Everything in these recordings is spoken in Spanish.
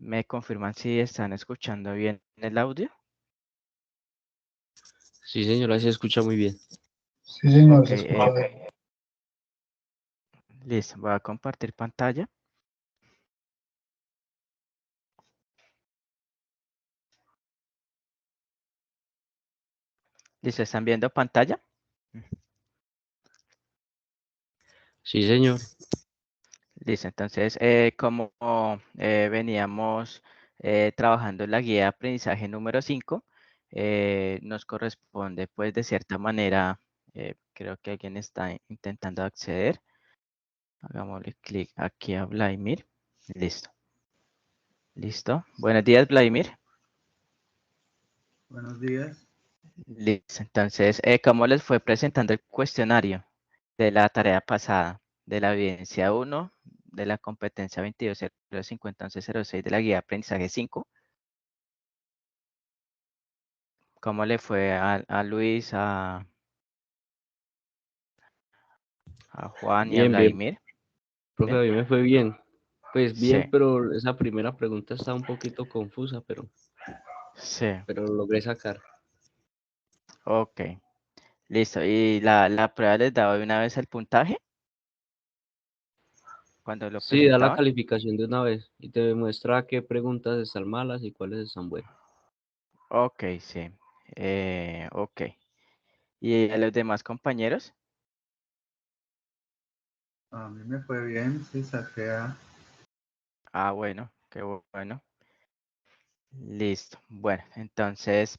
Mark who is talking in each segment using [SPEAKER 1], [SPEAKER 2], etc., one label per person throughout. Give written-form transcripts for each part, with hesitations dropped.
[SPEAKER 1] ¿Me confirman si están escuchando bien el audio?
[SPEAKER 2] Sí, señora, se escucha muy bien.
[SPEAKER 3] Sí, señor,
[SPEAKER 1] Ok,
[SPEAKER 3] se escucha bien.
[SPEAKER 1] listo, voy a compartir pantalla. Listo, ¿están viendo pantalla?
[SPEAKER 2] Sí, señor.
[SPEAKER 1] Listo, entonces, como veníamos trabajando en la guía de aprendizaje número 5, nos corresponde, pues, de cierta manera, creo que alguien está intentando acceder. Hagámosle clic aquí a Vladimir. Listo. Listo. Buenos días, Vladimir.
[SPEAKER 3] Buenos días.
[SPEAKER 1] Listo. Entonces, ¿cómo les fue presentando el cuestionario de la tarea pasada? De la evidencia 1, de la competencia 22.050.11.06 de la guía de aprendizaje 5. ¿Cómo le fue a Luis, a Juan y a
[SPEAKER 2] Bien, bien.
[SPEAKER 1] Vladimir?
[SPEAKER 2] Profe,
[SPEAKER 1] ¿Bien?
[SPEAKER 2] a mí me fue bien. Pues
[SPEAKER 1] Sí,
[SPEAKER 2] bien, pero esa primera pregunta está un poquito confusa,
[SPEAKER 1] sí.
[SPEAKER 2] pero lo logré sacar.
[SPEAKER 1] Ok. Listo. ¿Y la prueba les daba de una vez el puntaje cuando lo
[SPEAKER 2] Sí, da la
[SPEAKER 1] presentaban?
[SPEAKER 2] calificación de una vez y te muestra qué preguntas están malas y cuáles están buenas.
[SPEAKER 1] Ok, sí. Ok. ¿Y a los demás compañeros?
[SPEAKER 3] A mí me fue bien, sí, saqué A.
[SPEAKER 1] Ah, bueno, qué bueno. Listo. Bueno, entonces,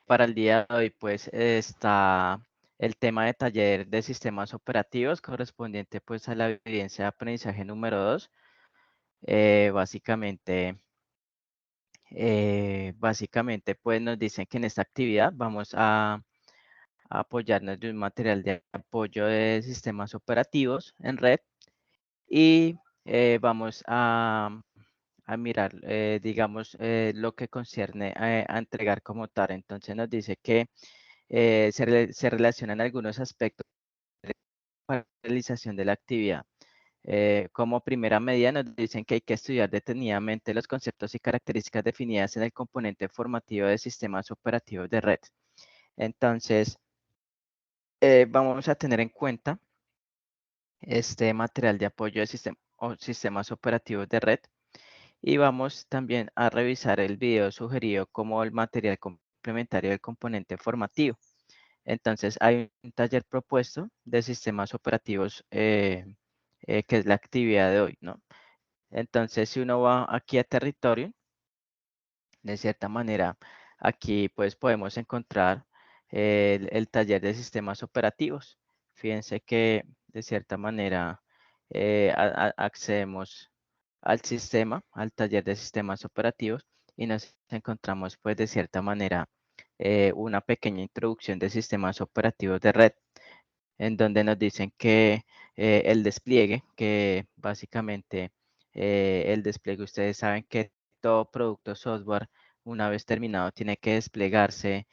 [SPEAKER 1] para el día de hoy, pues, está el tema de taller de sistemas operativos correspondiente, pues, a la evidencia de aprendizaje número 2. Básicamente, pues, nos dicen que en esta actividad vamos a apoyarnos de un material de apoyo de sistemas operativos en red y vamos a mirar, digamos, lo que concierne a entregar como tal. Entonces nos dice que se relacionan algunos aspectos de la realización de la actividad. Como primera medida nos dicen que hay que estudiar detenidamente los conceptos y características definidas en el componente formativo de sistemas operativos de red. Entonces, vamos a tener en cuenta este material de apoyo de sistemas operativos de red. Y vamos también a revisar el video sugerido como el material complementario del componente formativo. Entonces, hay un taller propuesto de sistemas operativos que es la actividad de hoy, ¿no? Entonces, si uno va aquí a territorio, de cierta manera, aquí pues podemos encontrar el taller de sistemas operativos. Fíjense que de cierta manera accedemos al sistema, al taller de sistemas operativos y nos encontramos pues de cierta manera una pequeña introducción de sistemas operativos de red en donde nos dicen que el despliegue, que básicamente el despliegue, ustedes saben que todo producto software, una vez terminado, tiene que desplegarse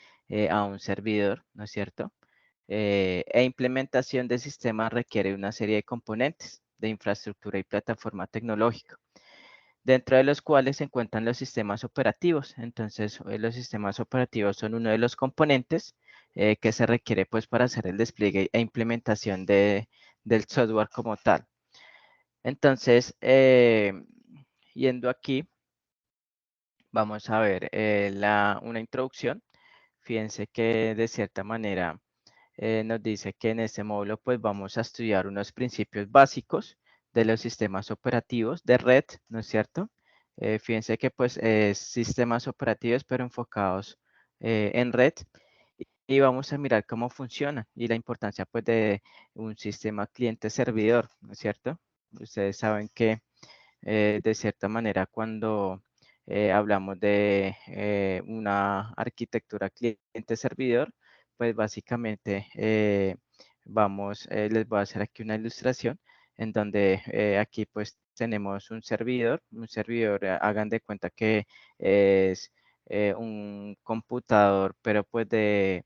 [SPEAKER 1] a un servidor, ¿no es cierto? Implementación de sistema requiere una serie de componentes de infraestructura y plataforma tecnológica, dentro de los cuales se encuentran los sistemas operativos. Entonces, los sistemas operativos son uno de los componentes que se requiere pues para hacer el despliegue e implementación del software como tal. Entonces, yendo aquí, vamos a ver una introducción. Fíjense que de cierta manera nos dice que en este módulo pues vamos a estudiar unos principios básicos de los sistemas operativos de red, ¿no es cierto? Fíjense que pues es sistemas operativos pero enfocados en red y vamos a mirar cómo funciona y la importancia pues de un sistema cliente-servidor, ¿no es cierto? Ustedes saben que de cierta manera cuando hablamos de una arquitectura cliente-servidor, pues básicamente les voy a hacer aquí una ilustración en donde aquí pues tenemos un servidor, hagan de cuenta que es un computador, pero pues de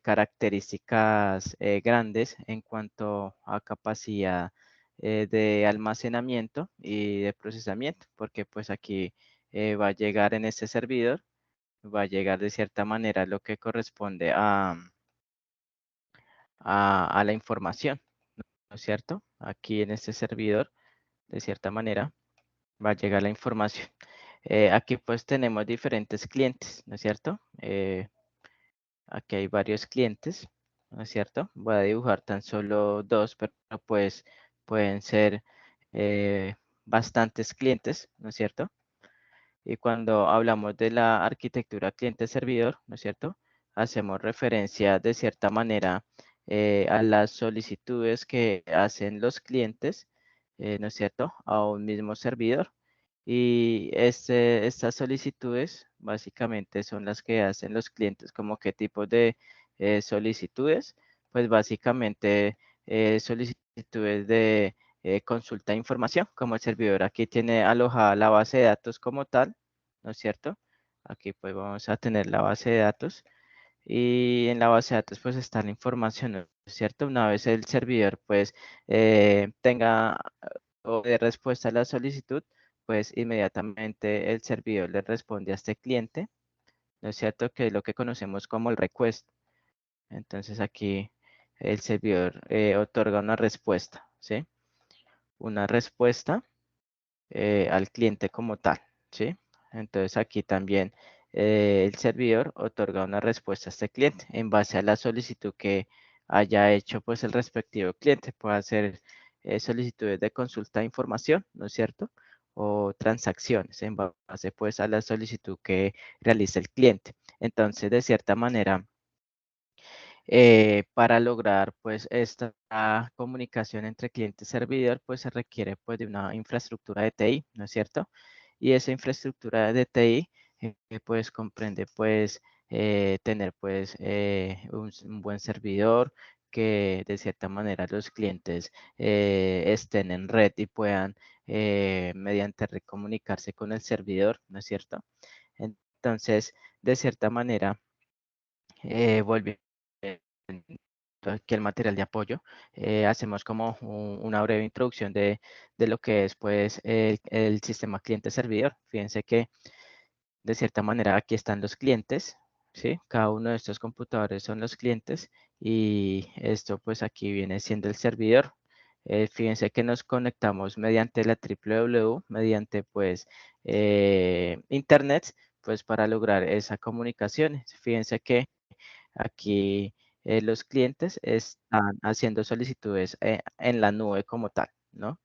[SPEAKER 1] características grandes en cuanto a capacidad de almacenamiento y de procesamiento, porque pues aquí va a llegar en este servidor, va a llegar de cierta manera lo que corresponde a la información, ¿no es cierto? Aquí en este servidor, de cierta manera, va a llegar la información. Aquí pues tenemos diferentes clientes, ¿no es cierto? Aquí hay varios clientes, ¿no es cierto? Voy a dibujar tan solo dos, pero pues pueden ser bastantes clientes, ¿no es cierto? Y cuando hablamos de la arquitectura cliente-servidor, ¿no es cierto? Hacemos referencia de cierta manera a las solicitudes que hacen los clientes, ¿no es cierto? A un mismo servidor. Y estas solicitudes básicamente son las que hacen los clientes. ¿Como qué tipo de solicitudes? Pues básicamente solicitudes de consulta de información, como el servidor aquí tiene alojada la base de datos como tal, ¿no es cierto? Aquí pues vamos a tener la base de datos y en la base de datos pues está la información, ¿no es cierto? Una vez el servidor pues tenga o de respuesta a la solicitud, pues inmediatamente el servidor le responde a este cliente, ¿no es cierto? Que es lo que conocemos como el request. Entonces aquí el servidor otorga una respuesta, ¿sí? Una respuesta al cliente como tal, ¿sí? Entonces aquí también el servidor otorga una respuesta a este cliente en base a la solicitud que haya hecho pues el respectivo cliente. Puede hacer solicitudes de consulta de información, ¿no es cierto? O transacciones en base pues a la solicitud que realiza el cliente. Entonces, de cierta manera, para lograr pues esta comunicación entre cliente y servidor, pues se requiere pues de una infraestructura de TI, ¿no es cierto? Y esa infraestructura de TI pues comprende pues tener pues un buen servidor, que de cierta manera los clientes estén en red y puedan mediante red comunicarse con el servidor, ¿no es cierto? Entonces, de cierta manera, volviendo aquí el material de apoyo, hacemos como una breve introducción de lo que es pues el sistema cliente-servidor. Fíjense que de cierta manera aquí están los clientes, ¿sí? Cada uno de estos computadores son los clientes y esto pues aquí viene siendo el servidor. Fíjense que nos conectamos mediante la www, mediante pues internet, pues para lograr esa comunicación. Fíjense que aquí los clientes están haciendo solicitudes en la nube como tal, ¿no?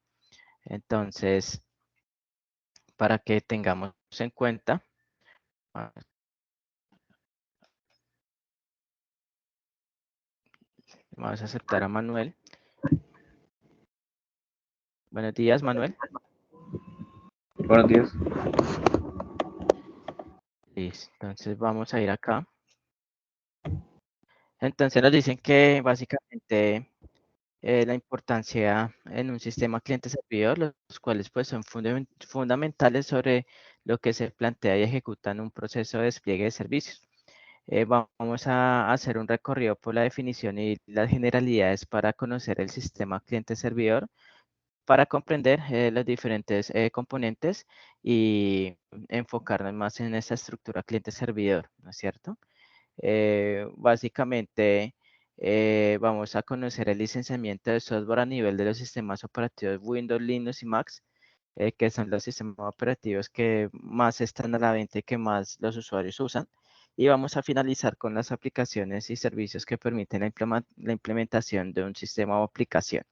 [SPEAKER 1] Entonces, para que tengamos en cuenta, ah, vamos a aceptar a Manuel. Buenos días, Manuel.
[SPEAKER 2] Buenos días.
[SPEAKER 1] Listo, entonces vamos a ir acá. Entonces nos dicen que básicamente la importancia en un sistema cliente-servidor, los cuales pues son fundamentales sobre lo que se plantea y ejecuta en un proceso de despliegue de servicios. Vamos a hacer un recorrido por la definición y las generalidades para conocer el sistema cliente-servidor, para comprender los diferentes componentes y enfocarnos más en esa estructura cliente-servidor, ¿no es cierto? Básicamente, vamos a conocer el licenciamiento de software a nivel de los sistemas operativos Windows, Linux y Mac, que son los sistemas operativos que más están a la venta y que más los usuarios usan. Y vamos a finalizar con las aplicaciones y servicios que permiten la implementación de un sistema o aplicación.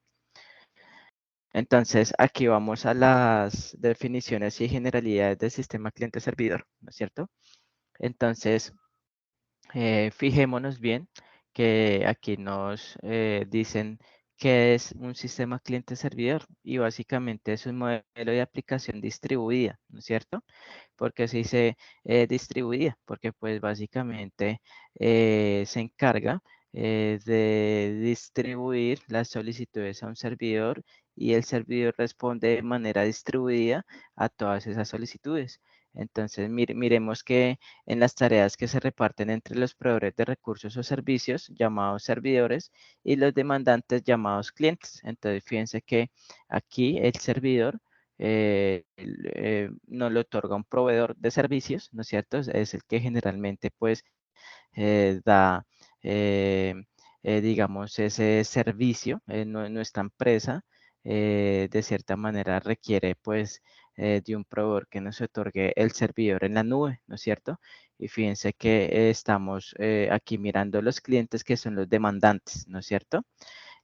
[SPEAKER 1] Entonces, aquí vamos a las definiciones y generalidades del sistema cliente-servidor, ¿no es cierto? Entonces, fijémonos bien que aquí nos dicen que es un sistema cliente-servidor y básicamente es un modelo de aplicación distribuida, ¿no es cierto? Porque se dice distribuida, porque pues básicamente se encarga de distribuir las solicitudes a un servidor y el servidor responde de manera distribuida a todas esas solicitudes. Entonces, miremos que en las tareas que se reparten entre los proveedores de recursos o servicios, llamados servidores, y los demandantes, llamados clientes. Entonces, fíjense que aquí el servidor no le otorga un proveedor de servicios, ¿no es cierto? Es el que generalmente, pues, da, digamos, ese servicio. Nuestra empresa, de cierta manera, requiere, pues, de un proveedor que nos otorgue el servidor en la nube, ¿no es cierto? Y fíjense que estamos aquí mirando los clientes que son los demandantes, ¿no es cierto?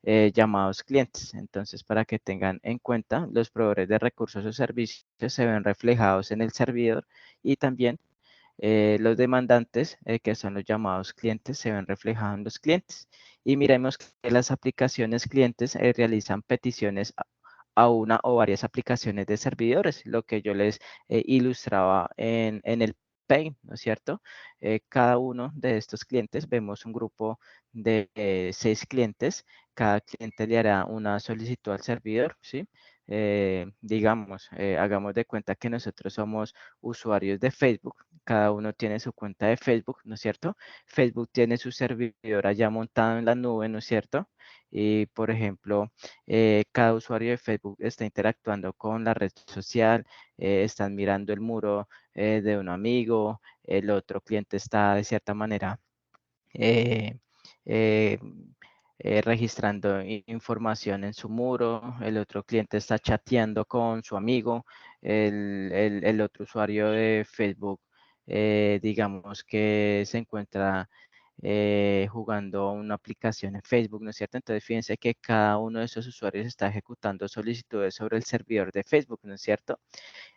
[SPEAKER 1] Llamados clientes. Entonces, para que tengan en cuenta, los proveedores de recursos o servicios se ven reflejados en el servidor y también los demandantes, que son los llamados clientes, se ven reflejados en los clientes. Y miremos que las aplicaciones clientes realizan peticiones a una o varias aplicaciones de servidores, lo que yo les ilustraba en el Paint, ¿no es cierto? Cada uno de estos clientes, vemos un grupo de 6 clientes, cada cliente le hará una solicitud al servidor, ¿sí? Digamos, hagamos de cuenta que nosotros somos usuarios de Facebook, cada uno tiene su cuenta de Facebook, ¿no es cierto? Facebook tiene su servidor allá montado en la nube, ¿no es cierto? Y, por ejemplo, cada usuario de Facebook está interactuando con la red social, están mirando el muro de un amigo, el otro cliente está de cierta manera eh, eh, registrando información en su muro, el otro cliente está chateando con su amigo, el otro usuario de Facebook, digamos que se encuentra jugando una aplicación en Facebook, ¿no es cierto? Entonces, fíjense que cada uno de esos usuarios está ejecutando solicitudes sobre el servidor de Facebook, ¿no es cierto?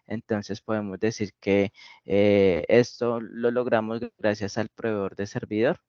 [SPEAKER 1] Entonces, podemos decir que esto lo logramos gracias al proveedor de servidor.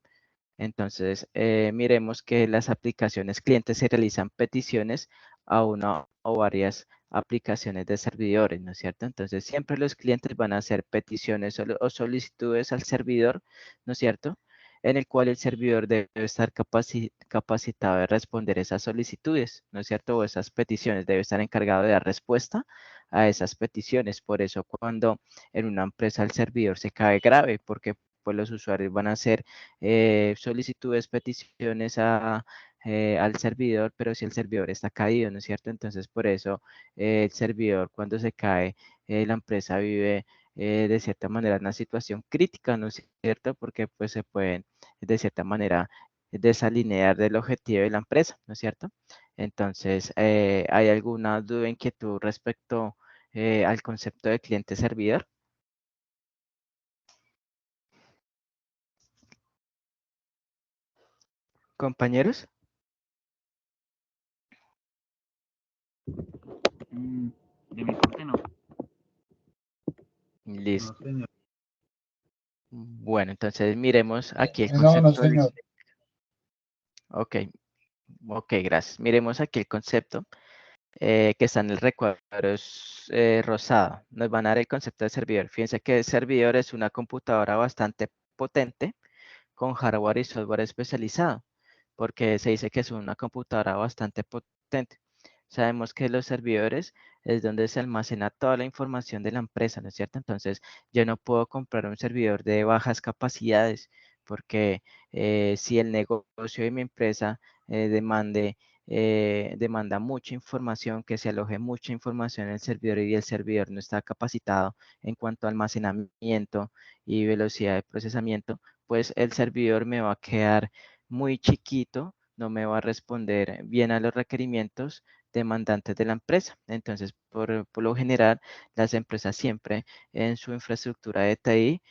[SPEAKER 1] Entonces, miremos que las aplicaciones clientes se realizan peticiones a una o varias aplicaciones de servidores, ¿no es cierto? Entonces, siempre los clientes van a hacer peticiones o solicitudes al servidor, ¿no es cierto? En el cual el servidor debe estar capacitado de responder esas solicitudes, ¿no es cierto? O esas peticiones, debe estar encargado de dar respuesta a esas peticiones. Por eso, cuando en una empresa el servidor se cae grave, porque pues los usuarios van a hacer solicitudes, peticiones al servidor, pero si el servidor está caído, ¿no es cierto? Entonces, por eso el servidor cuando se cae, la empresa vive de cierta manera una situación crítica, ¿no es cierto? Porque pues se pueden de cierta manera desalinear del objetivo de la empresa, ¿no es cierto? Entonces, ¿hay alguna duda, inquietud respecto al concepto de cliente-servidor? Compañeros.
[SPEAKER 2] De mi parte no.
[SPEAKER 1] Listo.
[SPEAKER 3] No, señor.
[SPEAKER 1] Bueno, entonces miremos aquí el
[SPEAKER 3] No, no,
[SPEAKER 1] concepto.
[SPEAKER 3] señor.
[SPEAKER 1] Ok, ok, gracias. Miremos aquí el concepto que está en el recuadro rosado. Nos van a dar el concepto de servidor. Fíjense que el servidor es una computadora bastante potente con hardware y software especializado, porque se dice que es una computadora bastante potente. Sabemos que los servidores es donde se almacena toda la información de la empresa, ¿no es cierto? Entonces, yo no puedo comprar un servidor de bajas capacidades, porque si el negocio de mi empresa demanda mucha información, que se aloje mucha información en el servidor y el servidor no está capacitado en cuanto a almacenamiento y velocidad de procesamiento, pues el servidor me va a quedar muy chiquito, no me va a responder bien a los requerimientos demandantes de la empresa. Entonces, por lo general, las empresas siempre en su infraestructura de TI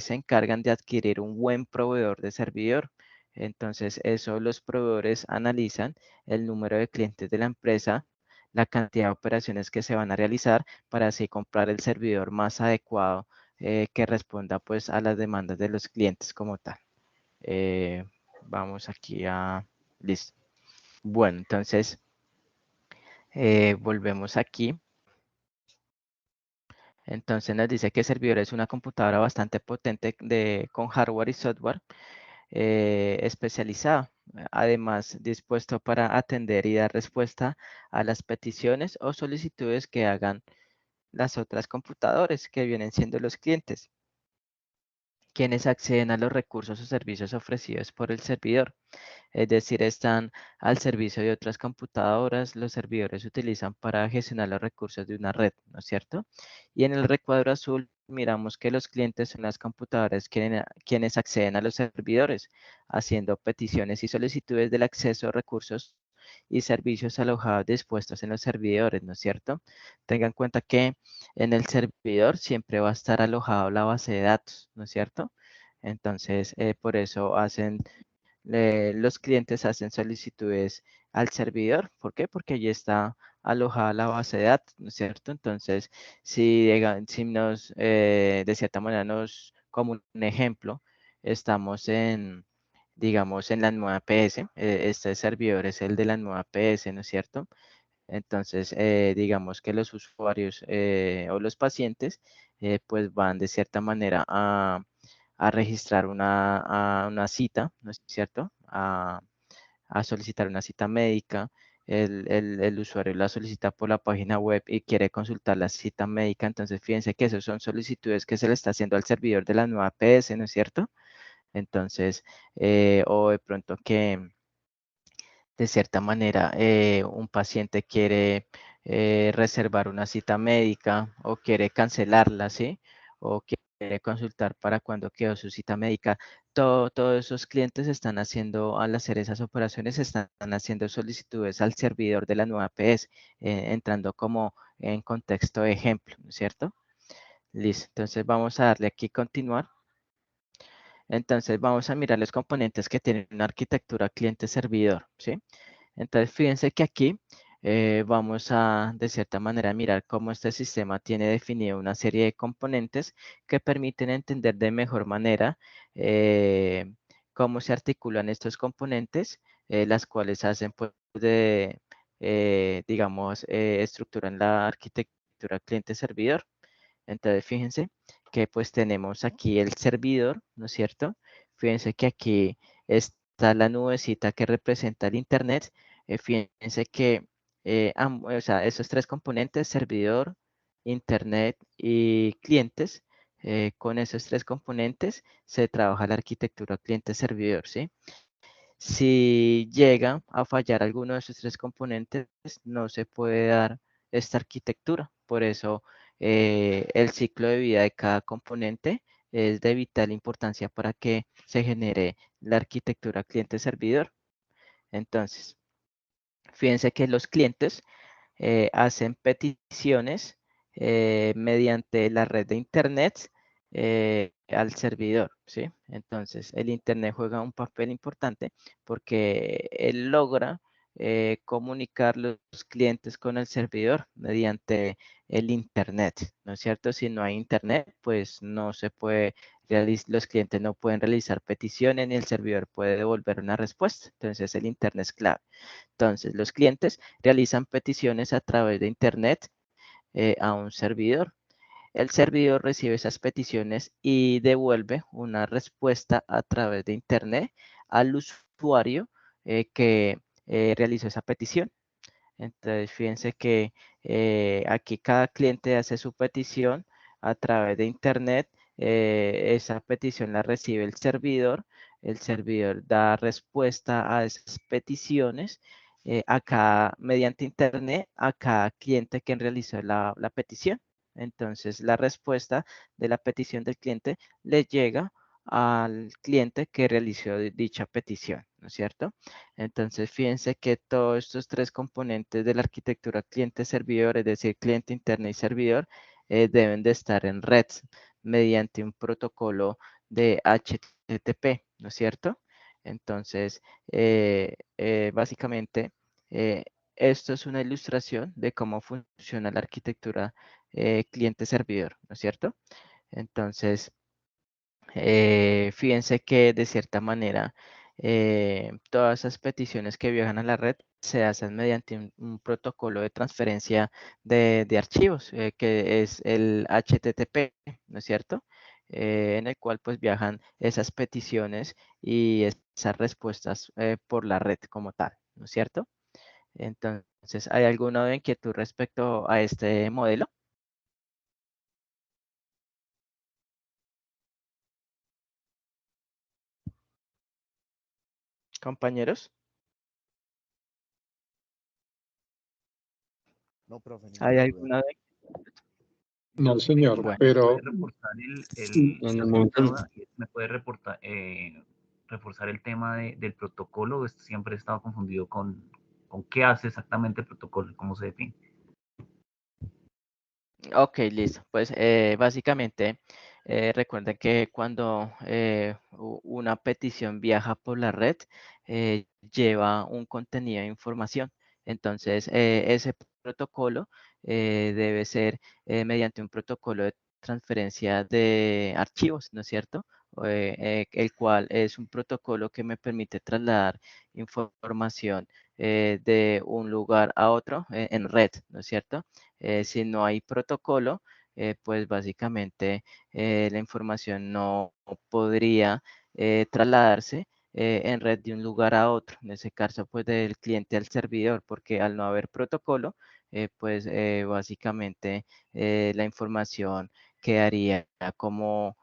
[SPEAKER 1] se encargan de adquirir un buen proveedor de servidor. Entonces, eso los proveedores analizan el número de clientes de la empresa, la cantidad de operaciones que se van a realizar para así comprar el servidor más adecuado que responda pues a las demandas de los clientes como tal. Vamos aquí a... Listo. Bueno, entonces volvemos aquí. Entonces nos dice que el servidor es una computadora bastante potente con hardware y software especializado. Además, dispuesto para atender y dar respuesta a las peticiones o solicitudes que hagan las otras computadores que vienen siendo los clientes, quienes acceden a los recursos o servicios ofrecidos por el servidor. Es decir, están al servicio de otras computadoras, los servidores se utilizan para gestionar los recursos de una red, ¿no es cierto? Y en el recuadro azul miramos que los clientes son las computadoras quienes acceden a los servidores, haciendo peticiones y solicitudes del acceso a recursos y servicios alojados dispuestos en los servidores, ¿no es cierto? Tengan en cuenta que en el servidor siempre va a estar alojado la base de datos, ¿no es cierto? Entonces, por eso los clientes hacen solicitudes al servidor. ¿Por qué? Porque allí está alojada la base de datos, ¿no es cierto? Entonces, si de cierta manera como un ejemplo, estamos digamos, en la nueva PS, este servidor es el de la nueva PS, ¿no es cierto? Entonces, digamos que los usuarios o los pacientes, pues van de cierta manera a registrar una cita, ¿no es cierto? A solicitar una cita médica. El usuario la solicita por la página web y quiere consultar la cita médica. Entonces, fíjense que esas son solicitudes que se le está haciendo al servidor de la nueva PS, ¿no es cierto? Entonces, o de pronto que de cierta manera un paciente quiere reservar una cita médica o quiere cancelarla, ¿sí? O quiere consultar para cuando quedó su cita médica. Todos esos clientes están haciendo, al hacer esas operaciones, están haciendo solicitudes al servidor de la nueva APS, entrando como en contexto de ejemplo, ¿no es cierto? Listo, entonces vamos a darle aquí continuar. Entonces vamos a mirar los componentes que tienen una arquitectura cliente-servidor, ¿sí? Entonces, fíjense que aquí vamos a, de cierta manera, mirar cómo este sistema tiene definido una serie de componentes que permiten entender de mejor manera cómo se articulan estos componentes, las cuales hacen, pues, digamos, estructuran la arquitectura cliente-servidor. Entonces, fíjense que pues tenemos aquí el servidor, ¿no es cierto? Fíjense que aquí está la nubecita que representa el Internet. Fíjense que o sea, esos tres componentes, servidor, Internet y clientes, con esos tres componentes se trabaja la arquitectura cliente-servidor, ¿sí? Si llega a fallar alguno de esos tres componentes, no se puede dar esta arquitectura. Por eso, el ciclo de vida de cada componente es de vital importancia para que se genere la arquitectura cliente-servidor. Entonces, fíjense que los clientes hacen peticiones mediante la red de Internet al servidor, ¿sí? Entonces, el Internet juega un papel importante porque él logra comunicar los clientes con el servidor mediante el Internet, ¿no es cierto? Si no hay Internet, pues no se puede los clientes no pueden realizar peticiones ni el servidor puede devolver una respuesta. Entonces, el Internet es clave. Entonces, los clientes realizan peticiones a través de Internet a un servidor. El servidor recibe esas peticiones y devuelve una respuesta a través de Internet al usuario que realizó esa petición. Entonces, fíjense que aquí cada cliente hace su petición a través de Internet. Esa petición la recibe el servidor da respuesta a esas peticiones mediante Internet a cada cliente que realizó la petición. Entonces, la respuesta de la petición del cliente le llega al cliente que realizó dicha petición, ¿no es cierto? Entonces, fíjense que todos estos tres componentes de la arquitectura cliente-servidor, es decir, cliente interno y servidor, deben de estar en red mediante un protocolo de HTTP, ¿no es cierto? Entonces, básicamente, eh, esto es una ilustración de cómo funciona la arquitectura cliente-servidor, ¿no es cierto? Entonces, fíjense que de cierta manera todas esas peticiones que viajan a la red se hacen mediante un protocolo de transferencia de archivos, que es el HTTP, ¿no es cierto? En el cual pues viajan esas peticiones y esas respuestas por la red como tal, ¿no es cierto? Entonces, ¿hay alguna inquietud respecto a este modelo? compañeros.
[SPEAKER 4] No, profe,
[SPEAKER 1] ¿Hay
[SPEAKER 4] ninguna duda.
[SPEAKER 1] alguna de
[SPEAKER 5] No, señor,
[SPEAKER 1] Bueno.
[SPEAKER 5] pero
[SPEAKER 6] ¿Me puede reforzar
[SPEAKER 2] En el momento,
[SPEAKER 6] me puede reforzar el tema del protocolo? Siempre he estado confundido con qué hace exactamente el protocolo, cómo se define.
[SPEAKER 1] Ok, listo. Pues básicamente recuerden que cuando una petición viaja por la red, lleva un contenido de información. Entonces, ese protocolo debe ser mediante un protocolo de transferencia de archivos, ¿no es cierto? El cual es un protocolo que me permite trasladar información de un lugar a otro en red, ¿no es cierto? Si no hay protocolo, pues básicamente la información no podría trasladarse en red de un lugar a otro, en ese caso pues del cliente al servidor, porque al no haber protocolo, pues básicamente la información quedaría como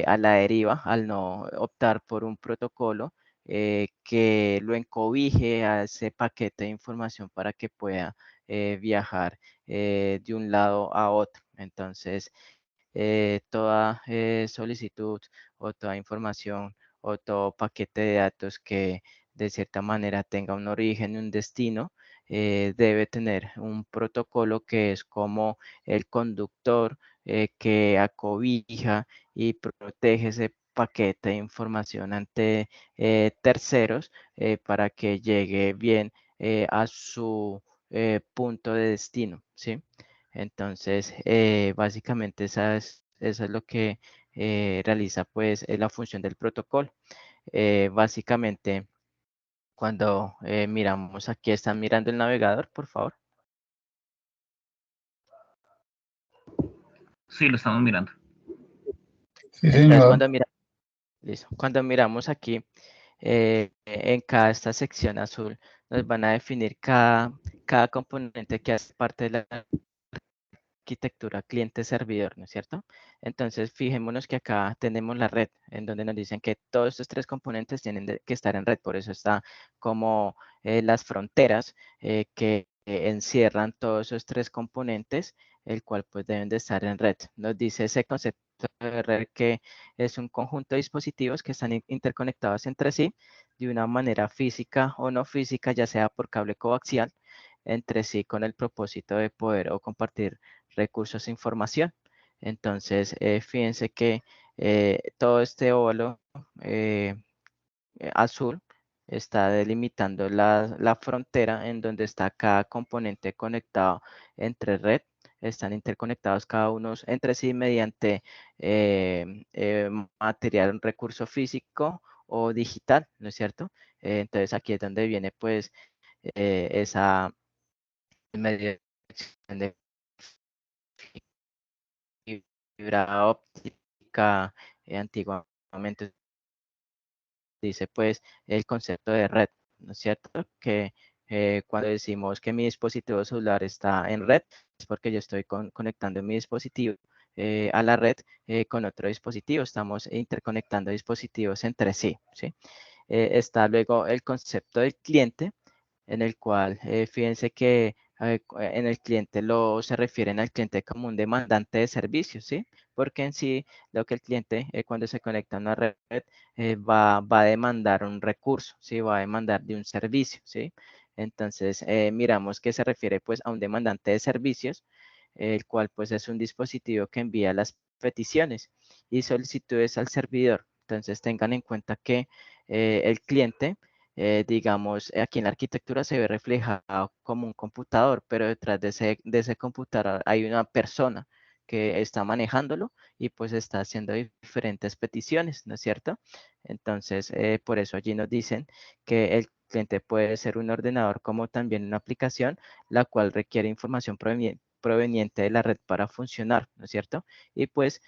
[SPEAKER 1] a la deriva al no optar por un protocolo que lo encobije a ese paquete de información para que pueda viajar de un lado a otro. Entonces, toda solicitud o toda información o todo paquete de datos que de cierta manera tenga un origen y un destino, debe tener un protocolo que es como el conductor que acobija y protege ese paquete de información ante terceros para que llegue bien a su punto de destino, ¿sí? Entonces, básicamente eso es lo que realiza pues la función del protocolo. Básicamente, cuando miramos aquí, están mirando el navegador, por favor.
[SPEAKER 6] Sí, lo estamos mirando.
[SPEAKER 3] Sí,
[SPEAKER 1] Entonces,
[SPEAKER 3] señor.
[SPEAKER 1] cuando miramos aquí, en cada esta sección azul, nos van a definir cada componente que hace parte de la arquitectura cliente-servidor, ¿no es cierto? Entonces, fijémonos que acá tenemos la red, en donde nos dicen que todos estos tres componentes tienen que estar en red, por eso está como las fronteras que encierran todos esos tres componentes, el cual pues deben de estar en red. Nos dice ese concepto de red que es un conjunto de dispositivos que están interconectados entre sí de una manera física o no física, ya sea por cable coaxial, entre sí con el propósito de poder o compartir recursos e información. Entonces, fíjense que todo este óvalo azul está delimitando la frontera en donde está cada componente conectado entre red. Están interconectados cada uno entre sí mediante material, un recurso físico o digital, ¿no es cierto? Entonces aquí es donde viene pues esa mediación de fibra óptica antiguamente dice pues el concepto de red, ¿no es cierto? Que cuando decimos que mi dispositivo celular está en red, es porque yo estoy conectando mi dispositivo a la red con otro dispositivo, estamos interconectando dispositivos entre sí, ¿sí? Está luego el concepto del cliente, en el cual fíjense que en el cliente se refieren al cliente como un demandante de servicios, ¿sí? Porque en sí lo que el cliente cuando se conecta a una red va a demandar un recurso, ¿sí? Va a demandar de un servicio, ¿sí? Entonces miramos que se refiere pues a un demandante de servicios, el cual pues es un dispositivo que envía las peticiones y solicitudes al servidor. Entonces tengan en cuenta que el cliente digamos, aquí en la arquitectura se ve reflejado como un computador, pero detrás de ese computador hay una persona que está manejándolo y pues está haciendo diferentes peticiones, ¿no es cierto? Entonces, por eso allí nos dicen que el cliente puede ser un ordenador como también una aplicación, la cual requiere información proveniente de la red para funcionar, ¿no es cierto? Y pues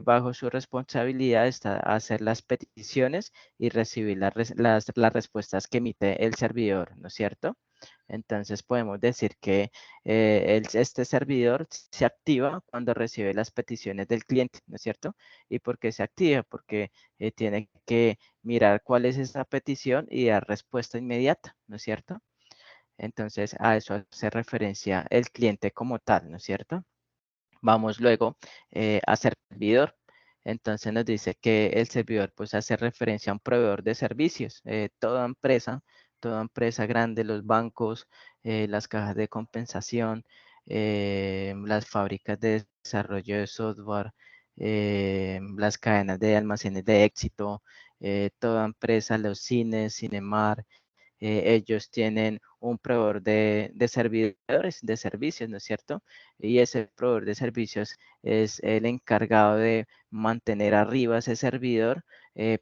[SPEAKER 1] bajo su responsabilidad está hacer las peticiones y recibir las respuestas que emite el servidor, ¿no es cierto? Entonces podemos decir que este servidor se activa cuando recibe las peticiones del cliente, ¿no es cierto? ¿Y por qué se activa? Porque tiene que mirar cuál es esa petición y dar respuesta inmediata, ¿no es cierto? Entonces a eso hace referencia el cliente como tal, ¿no es cierto? Vamos luego a servidor. Entonces nos dice que el servidor pues hace referencia a un proveedor de servicios. Toda empresa grande, los bancos, las cajas de compensación, las fábricas de desarrollo de software, las cadenas de almacenes de éxito, toda empresa, los cines, Cinemar, ellos tienen un proveedor de servidores, de servicios, ¿no es cierto? Y ese proveedor de servicios es el encargado de mantener arriba ese servidor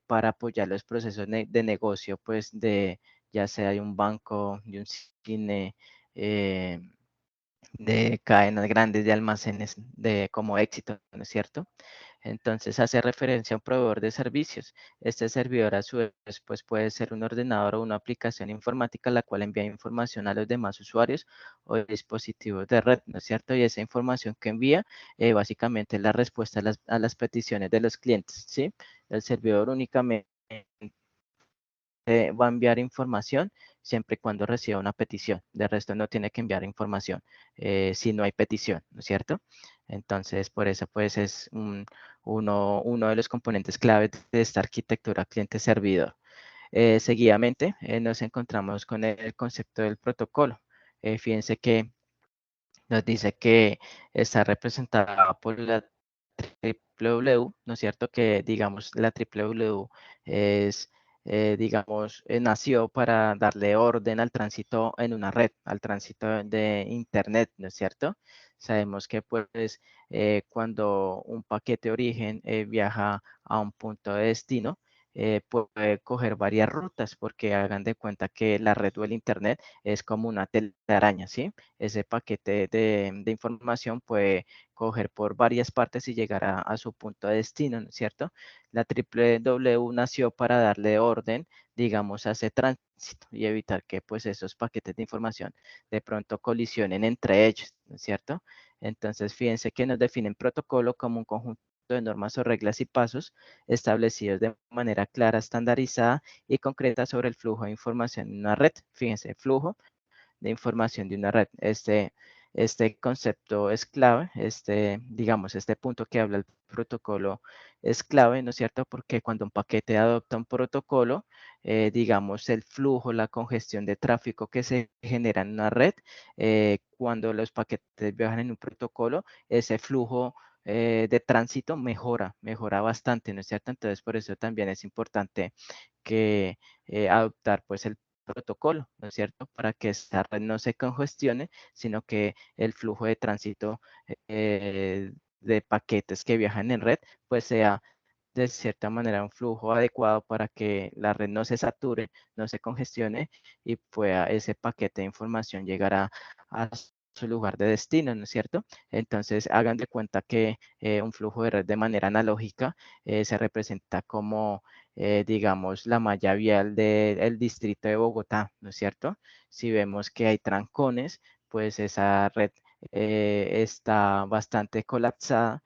[SPEAKER 1] para apoyar los procesos de negocio, pues ya sea de un banco, de un cine, de cadenas grandes de almacenes como éxito, ¿no es cierto? Entonces hace referencia a un proveedor de servicios. Este servidor a su vez pues, puede ser un ordenador o una aplicación informática la cual envía información a los demás usuarios o dispositivos de red, ¿no es cierto? Y esa información que envía básicamente es la respuesta a las peticiones de los clientes, ¿sí? El servidor únicamente va a enviar información siempre y cuando reciba una petición. De resto no tiene que enviar información si no hay petición, ¿no es cierto? Entonces, por eso pues es uno de los componentes clave de esta arquitectura cliente-servidor. Seguidamente nos encontramos con el concepto del protocolo. Fíjense que nos dice que está representada por la www, ¿no es cierto? Que digamos la www es, digamos, nació para darle orden al tránsito en una red, al tránsito de Internet, ¿no es cierto? Sabemos que pues cuando un paquete de origen viaja a un punto de destino, puede coger varias rutas porque hagan de cuenta que la red o el Internet es como una telaraña, ¿sí? Ese paquete de información puede coger por varias partes y llegar a su punto de destino, ¿no es cierto? La www nació para darle orden, digamos, a ese tránsito y evitar que pues esos paquetes de información de pronto colisionen entre ellos, ¿no es cierto? Entonces, fíjense que nos definen protocolo como un conjunto de normas o reglas y pasos establecidos de manera clara, estandarizada y concreta sobre el flujo de información en una red. Fíjense, flujo de información de una red. Este concepto es clave, digamos, este punto que habla el protocolo es clave, ¿no es cierto? Porque cuando un paquete adopta un protocolo, digamos, el flujo, la congestión de tráfico que se genera en una red, cuando los paquetes viajan en un protocolo, ese flujo de tránsito mejora bastante, ¿no es cierto? Entonces, por eso también es importante que adoptar pues el protocolo, ¿no es cierto? Para que esta red no se congestione, sino que el flujo de tránsito de paquetes que viajan en red, pues sea de cierta manera un flujo adecuado para que la red no se sature, no se congestione y pueda ese paquete de información llegar a su lugar de destino, ¿no es cierto? Entonces, hagan de cuenta que un flujo de red de manera analógica se representa como, digamos, la malla vial del distrito de Bogotá, ¿no es cierto? Si vemos que hay trancones, pues esa red está bastante colapsada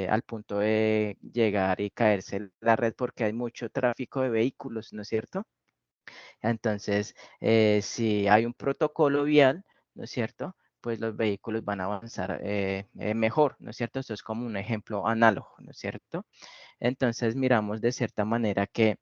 [SPEAKER 1] al punto de llegar y caerse la red porque hay mucho tráfico de vehículos, ¿no es cierto? Entonces, si hay un protocolo vial, ¿no es cierto? Pues los vehículos van a avanzar mejor, ¿no es cierto? Esto es como un ejemplo análogo, ¿no es cierto? Entonces, miramos de cierta manera que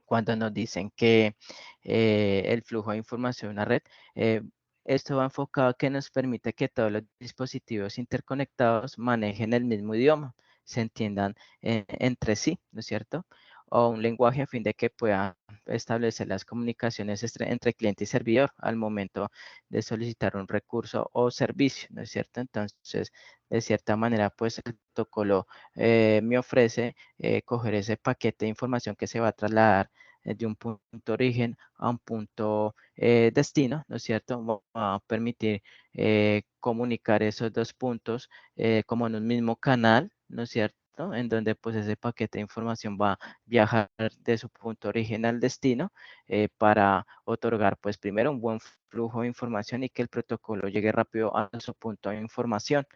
[SPEAKER 1] cuando nos dicen que el flujo de información en una red, eh, esto va enfocado a que nos permite que todos los dispositivos interconectados manejen el mismo idioma, se entiendan entre sí, ¿no es cierto? O un lenguaje a fin de que puedan establecer las comunicaciones entre cliente y servidor al momento de solicitar un recurso o servicio, ¿no es cierto? Entonces, de cierta manera, pues el protocolo me ofrece coger ese paquete de información que se va a trasladar de un punto origen a un punto destino, ¿no es cierto? Va a permitir comunicar esos dos puntos como en un mismo canal, ¿no es cierto? ¿cierto? En donde pues ese paquete de información va a viajar de su punto de origen al destino para otorgar pues primero un buen flujo de información y que el protocolo llegue rápido a su punto de información.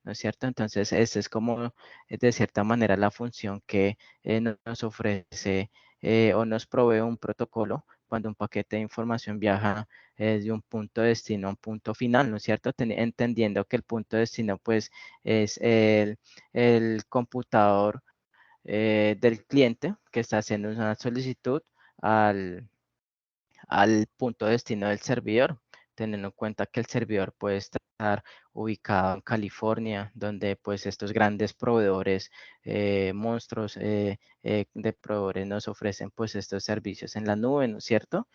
[SPEAKER 1] ¿No es cierto? Entonces, esa es como, de cierta manera, la función que nos ofrece o nos provee un protocolo cuando un paquete de información viaja de un punto de destino a un punto final, ¿no es cierto? Entendiendo que el punto de destino, pues, es el computador del cliente que está haciendo una solicitud al punto de destino del servidor, teniendo en cuenta que el servidor puede estar ubicado en California, donde pues estos grandes proveedores, monstruos de proveedores nos ofrecen pues estos servicios en la nube, ¿no es cierto?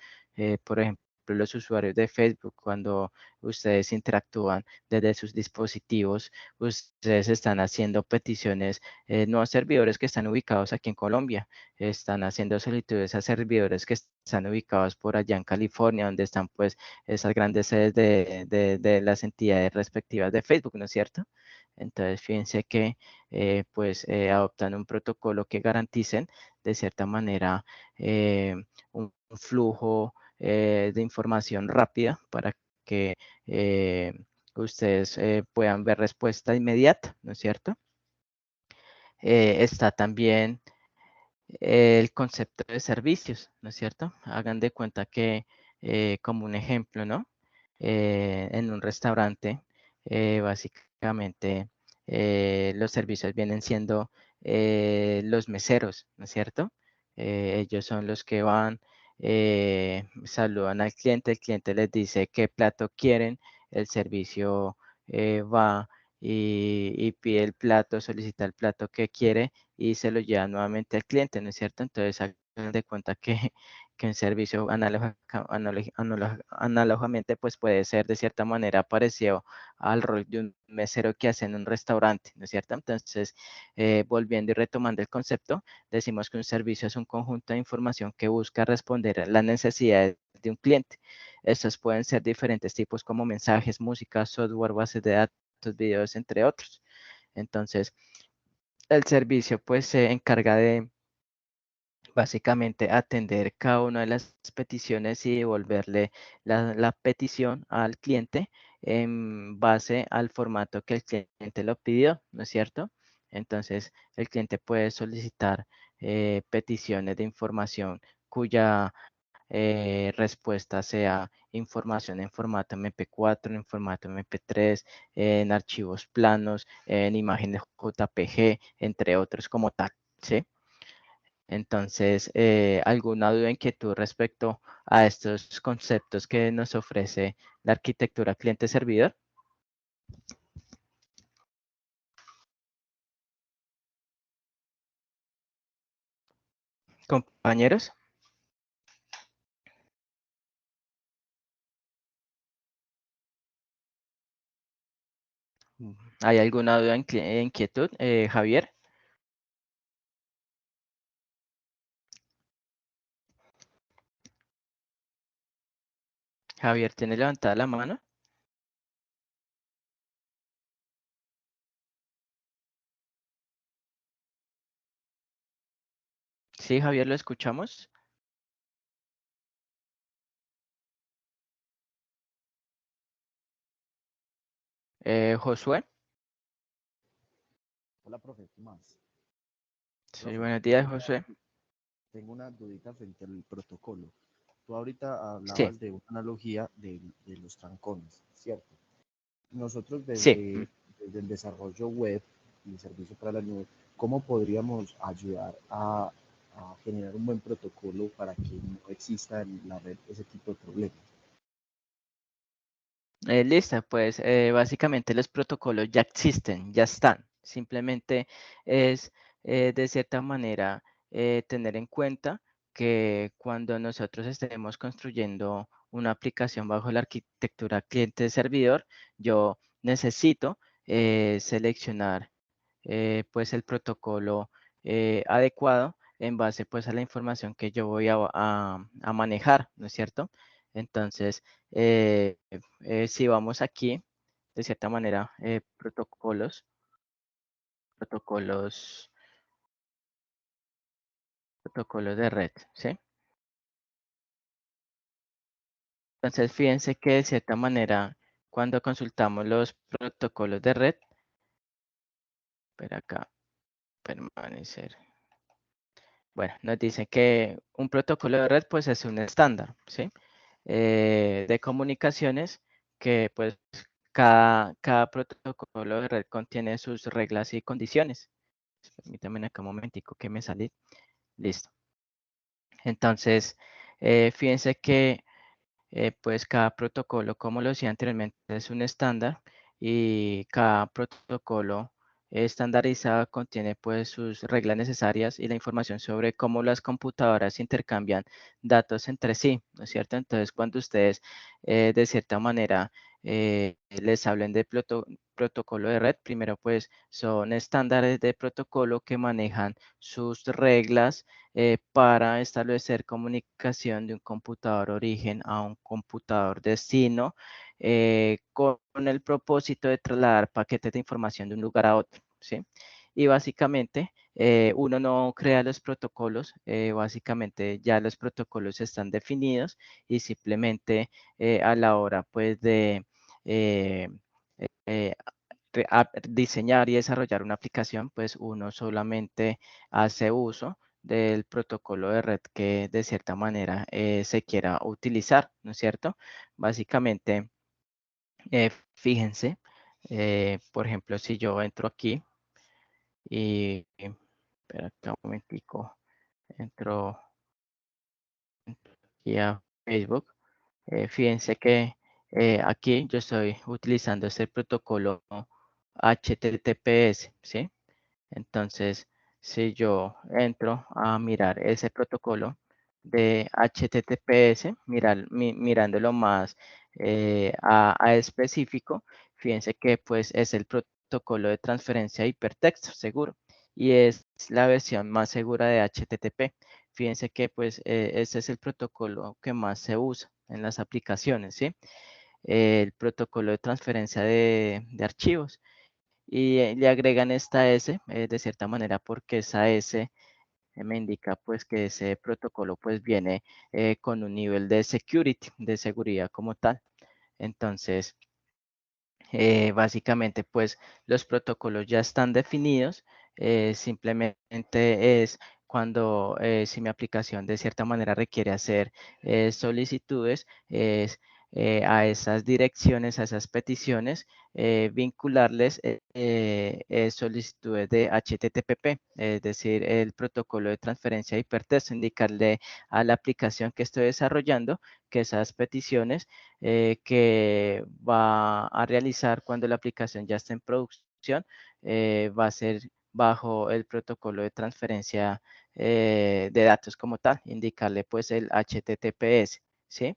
[SPEAKER 1] Por ejemplo, los usuarios de Facebook, cuando ustedes interactúan desde sus dispositivos, ustedes están haciendo peticiones no a servidores que están ubicados aquí en Colombia, están haciendo solicitudes a servidores que están ubicados por allá en California, donde están pues esas grandes sedes de las entidades respectivas de Facebook, ¿no es cierto? Entonces, fíjense que adoptan un protocolo que garanticen de cierta manera un flujo de información rápida para que ustedes puedan ver respuesta inmediata, ¿no es cierto? Está también el concepto de servicios, ¿no es cierto? Hagan de cuenta que, como un ejemplo, ¿no? En un restaurante, básicamente, los servicios vienen siendo los meseros, ¿no es cierto? Ellos son los que van, saludan al cliente, el cliente les dice qué plato quieren, el servicio va y pide el plato, solicita el plato que quiere y se lo lleva nuevamente al cliente, ¿no es cierto? Entonces, hagan de cuenta que un servicio análogamente pues puede ser de cierta manera parecido al rol de un mesero que hace en un restaurante, ¿no es cierto? Entonces, volviendo y retomando el concepto, decimos que un servicio es un conjunto de información que busca responder a las necesidades de un cliente. Estos pueden ser diferentes tipos como mensajes, música, software, bases de datos, videos, entre otros. Entonces, el servicio pues se encarga de básicamente atender cada una de las peticiones y devolverle la petición al cliente en base al formato que el cliente lo pidió, ¿no es cierto? Entonces, el cliente puede solicitar peticiones de información cuya respuesta sea información en formato MP4, en formato MP3, en archivos planos, en imágenes JPG, entre otros como tal, ¿sí? Entonces, ¿alguna duda, inquietud respecto a estos conceptos que nos ofrece la arquitectura cliente-servidor? Compañeros, ¿hay alguna duda, inquietud, Javier? Javier, ¿tiene levantada la mano? Sí, Javier, lo escuchamos. Josué.
[SPEAKER 4] Hola, profe, ¿qué más?
[SPEAKER 1] Sí,
[SPEAKER 4] Profe,
[SPEAKER 1] buenos días, Josué.
[SPEAKER 4] tengo una dudita frente al protocolo. Tú ahorita
[SPEAKER 1] Sí,
[SPEAKER 4] hablabas de una analogía de los trancones, ¿cierto? Nosotros
[SPEAKER 1] sí.
[SPEAKER 4] desde el desarrollo web y el servicio para la nube, ¿cómo podríamos ayudar a generar un buen protocolo para que no exista en la red ese tipo de problemas?
[SPEAKER 1] Listo, pues básicamente los protocolos ya existen, ya están. Simplemente es de cierta manera tener en cuenta que cuando nosotros estemos construyendo una aplicación bajo la arquitectura cliente-servidor, yo necesito seleccionar pues el protocolo adecuado en base pues a la información que yo voy a manejar, ¿no es cierto? Entonces, si vamos aquí, de cierta manera, protocolos, protocolos de red, ¿sí? Entonces, fíjense que de cierta manera, cuando consultamos los protocolos de red, espera acá, permanecer. Bueno, nos dice que un protocolo de red, pues es un estándar, ¿sí? De comunicaciones que, pues, cada protocolo de red contiene sus reglas y condiciones. Permítanme acá un momentico que me salí. Listo. Entonces, fíjense que pues cada protocolo, como lo decía anteriormente, es un estándar y cada protocolo estandarizado contiene pues sus reglas necesarias y la información sobre cómo las computadoras intercambian datos entre sí, ¿no es cierto? Entonces, cuando ustedes de cierta manera les hablen de protocolo de red, primero pues son estándares de protocolo que manejan sus reglas para establecer comunicación de un computador origen a un computador destino con el propósito de trasladar paquetes de información de un lugar a otro, ¿sí? Y básicamente uno no crea los protocolos, básicamente ya los protocolos están definidos y simplemente a la hora pues de eh, eh, diseñar y desarrollar una aplicación, pues uno solamente hace uso del protocolo de red que de cierta manera se quiera utilizar, ¿no es cierto? Básicamente, fíjense, por ejemplo, si yo entro aquí y, espera acá un momentico, entro aquí a Facebook, fíjense que aquí yo estoy utilizando este protocolo HTTPS, ¿sí? Entonces, si yo entro a mirar ese protocolo de HTTPS, mirándolo más a específico, fíjense que pues es el protocolo de transferencia de hipertexto seguro y es la versión más segura de HTTP. Fíjense que pues ese es el protocolo que más se usa en las aplicaciones, ¿sí? El protocolo de transferencia de archivos y le agregan esta S de cierta manera porque esa S me indica pues que ese protocolo pues viene con un nivel de security, de seguridad como tal. Entonces, básicamente pues los protocolos ya están definidos, simplemente es cuando si mi aplicación de cierta manera requiere hacer solicitudes, es a esas direcciones, a esas peticiones, vincularles solicitudes de HTTP, es decir, el protocolo de transferencia de hipertexto, indicarle a la aplicación que estoy desarrollando que esas peticiones que va a realizar cuando la aplicación ya esté en producción, va a ser bajo el protocolo de transferencia de datos como tal, indicarle pues el HTTPS, ¿sí?